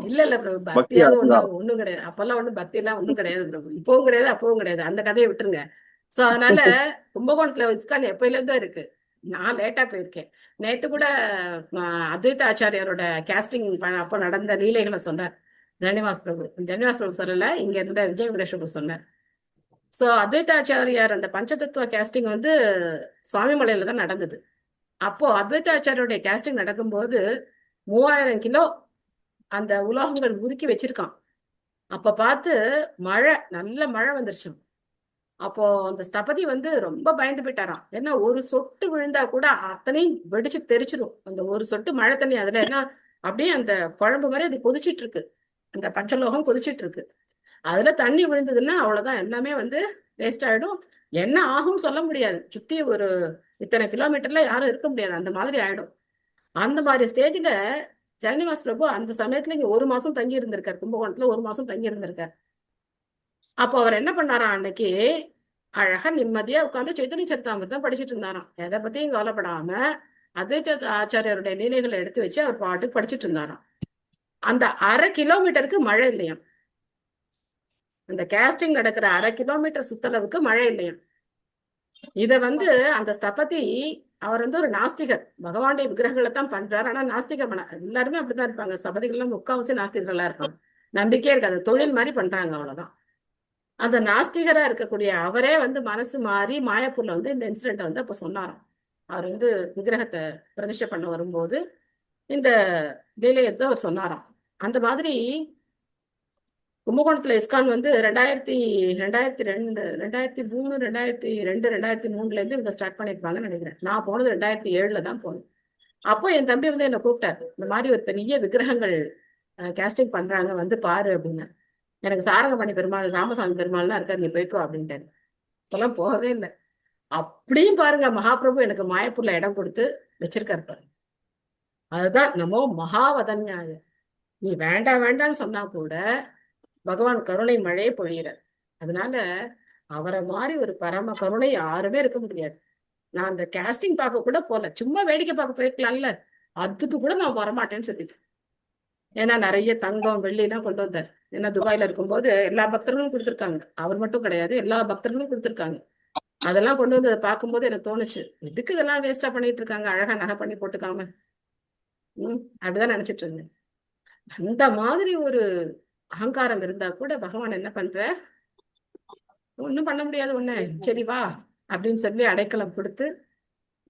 இல்ல பிரபு, பக்தியாவது ஒண்ணும் கிடையாது. அப்பெல்லாம் ஒண்ணும் பக்தி எல்லாம் ஒண்ணும் கிடையாது பிரபு. இப்பவும் கிடையாது, அப்பவும் கிடையாது. அந்த கதையை விட்டுருங்க. சோ அதனால கும்பகோணத்துல இஸ்கான் எப்பயில இருந்தோ இருக்கு. நான் லேட்டா போயிருக்கேன். நேத்து கூட அத்வைத ஆச்சாரியாரோட கேஸ்டிங் அப்போ நடந்த லீலைகளை சொன்னார் ஜெனிவாஸ் பிரபு சொல்லல, இங்க இருந்த விஜய் வெங்கடேஷ் பிரபு சொன்னார். சோ அத்வைத ஆச்சாரியார் அந்த பஞ்சதத்துவ கேஸ்டிங் வந்து சுவாமிமலையில தான் நடந்தது. அப்போ அத்வைத ஆச்சாரியோடைய கேஸ்டிங் நடக்கும்போது 3000 கிலோ அந்த உலோகங்கள் உருக்கி வச்சிருக்கான். அப்ப பார்த்து நல்ல மழை வந்துருச்சு. அப்போ அந்த ஸ்தபதி வந்து ரொம்ப பயந்து போயிட்டாராம். ஏன்னா ஒரு சொட்டு விழுந்தா கூட அத்தனையும் வெடிச்சு தெரிச்சிடும். அந்த ஒரு சொட்டு மழை தண்ணி அதுல என்ன அப்படியே அந்த குழம்பு மாதிரி அது கொதிச்சிட்டு இருக்கு. அந்த பஞ்சலோகம் கொதிச்சிட்டு இருக்கு. அதுல தண்ணி விழுந்ததுன்னா அவ்வளவுதான், எல்லாமே வந்து வேஸ்ட் ஆயிடும். என்ன ஆகும்னு சொல்ல முடியாது. சுத்தி ஒரு இத்தனை கிலோமீட்டர்ல யாரும் இருக்க முடியாது. அந்த மாதிரி ஆயிடும். அந்த மாதிரி ஸ்டேஜ்ல ஜெகனிவாஸ் பிரபு அந்த சமயத்துல இங்க 1 மாசம் தங்கி இருந்திருக்காரு. கும்பகோணத்துல 1 மாசம் தங்கி இருந்திருக்காரு. அப்போ அவர் என்ன பண்ணாராம், அன்னைக்கு அழகா நிம்மதியா உட்காந்து சைத்தன்ய சரிதாமிர்தம் படிச்சுட்டு இருந்தாராம். எதை பத்தியும் கவலைப்படாம அத்வைத ஆச்சாரியாருடைய லீலைகளை எடுத்து வச்சு அவர் பாட்டுக்கு படிச்சுட்டு இருந்தாராம். அந்த 1/2 கிலோமீட்டருக்கு மழை இல்லையாம். அந்த கேஸ்டிங் நடக்கிற 1/2 கிலோமீட்டர் சுத்தளவுக்கு மழை இல்லையாம். இத வந்து அந்த ஸ்தபதி அவர் வந்து ஒரு நாஸ்திகர். பகவானுடைய விக்கிரகங்களை தான் பண்றாரு. ஆனா நாஸ்திக எல்லாருமே அப்படித்தான் இருப்பாங்க. ஸ்தபதிகள்லாம் முக்காவாசி நாஸ்திகர்களா இருப்பாங்க. நம்பிக்கையே இருக்காது, தொழில் மாதிரி பண்றாங்க, அவ்வளவுதான். அந்த நாஸ்திகரா இருக்கக்கூடிய அவரே வந்து மனசு மாறி மாயாப்பூர்ல வந்து இந்த இன்சிடென்ட் வந்து அப்ப சொன்னாராம். அவர் வந்து விக்கிரகத்தை பிரதிஷ்டை பண்ண வரும்போது இந்த லீலையத்தை அவர் சொன்னாராம். அந்த மாதிரி கும்பகோணத்துல இஸ்கான் வந்து 2002, 2003 இருந்து இவங்க ஸ்டார்ட் பண்ணிருப்பாங்கன்னு நினைக்கிறேன். நான் போனது 2007 தான் போனேன். அப்போ என் தம்பி வந்து என்னை கூப்பிட்டாரு, இந்த மாதிரி ஒரு பெரிய விக்கிரகங்கள் கேஸ்டிங் பண்றாங்க, வந்து பாரு அப்படின்னு. எனக்கு சாரங்கபாணி பெருமாள், ராமசாமி பெருமாள்லாம் இருக்காரு, நீ போயிட்டு வா அப்படின்ட்டாரு. இப்பெல்லாம் போகவே இல்லை. அப்படியும் பாருங்க, மகாபிரபு எனக்கு மாயப்பூர்ல இடம் கொடுத்து வச்சிருக்காரு பாரு. அதுதான் நமோ மகாவதன்யாய. நீ வேண்டாம் வேண்டாம்னு சொன்னா கூட பகவான் கருணை மழையே பொழியிற. அதனால அவரை மாதிரி ஒரு பரம கருணை யாருமே இருக்க முடியாது. நான் அந்த கேஸ்டிங் பார்க்க கூட போல, சும்மா வேடிக்கை பார்க்க போயிருக்கலாம்ல, அதுக்கு கூட நான் வரமாட்டேன்னு சொல்லிட்டேன். ஏன்னா நிறைய தங்கம் வெள்ளி எல்லாம் கொண்டு வந்தார். ஏன்னா துபாயில இருக்கும்போது எல்லா பக்தர்களும் கொடுத்துருக்காங்க, அவர் மட்டும் கிடையாது, எல்லா பக்தர்களும் கொடுத்துருக்காங்க. அதெல்லாம் கொண்டு வந்து அதை பார்க்கும்போது எனக்கு தோணுச்சு, எதுக்கு இதெல்லாம் வேஸ்டா பண்ணிட்டு இருக்காங்க, அழகா நகை பண்ணி போட்டுக்காம. அப்படிதான் நினைச்சிட்டு இருந்தேன். அந்த மாதிரி ஒரு அகங்காரம் இருந்தா கூட பகவான் என்ன பண்ற, ஒண்ணும் பண்ண முடியாது ஒண்ணு, சரி வா அப்படின்னு சொல்லி அடைக்கலம் கொடுத்து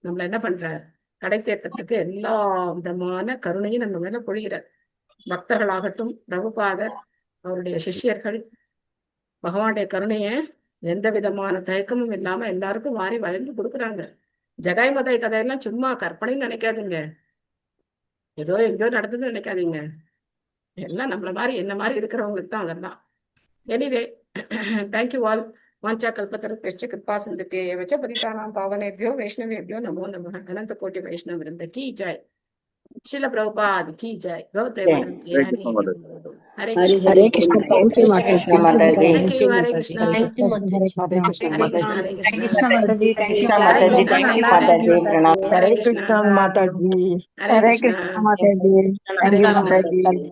நம்மள என்ன பண்றார், கடை தேர்த்தத்துக்கு எல்லா விதமான கருணையும் நம்ம மேல பொழிகிறார். பக்தர்களாகட்டும், பிரபுபாதர், அவருடைய சிஷ்யர்கள் பகவானுடைய கருணைய எந்த விதமான தயக்கமும் இல்லாம எல்லாருக்கும் வாரி வழங்கி கொடுக்குறாங்க. ஜகாய் மதாய் கதையெல்லாம் சும்மா கற்பனைன்னு நினைக்காதீங்க, ஏதோ எங்கேயோ நடந்ததுன்னு நினைக்காதீங்க. எல்லாம் நம்மள மாதிரி என்ன மாதிரி இருக்கிறவங்களுக்கு தான் அதெல்லாம். Anyway, thank you all. வாஞ்சா கல்பத்தருஷ்ட கிருபா சிந்துதே வச்ச பதிதானாம் பாவனேபியோ வைஷ்ணவேபியோ நமோ நமः. அனந்த கோட்டி வைஷ்ணவ விருந்த கி ஜெய். ஷீல பிரபுபாத் கி ஜெய். கௌர் பிரேமானந்தே ஹரே கிருஷ்ண. ஹரே கிருஷ்ண. தேங்க்யூ கிருஷ்ண மாதாஜி. தேங்க்யூ. ஹரே கிருஷ்ண. தேங்க்யூ மாதாஜி. ஹரே கிருஷ்ண. ஹரே கிருஷ்ண கிருஷ்ண. மாதாஜி. கிருஷ்ண மாதாஜி. தேங்க்யூ மாதாஜி. பிரணாம். ஹரே கிருஷ்ண மாதாஜி. ஹரே கிருஷ்ண. மாதாஜி. ஹரே கிருஷ்ண.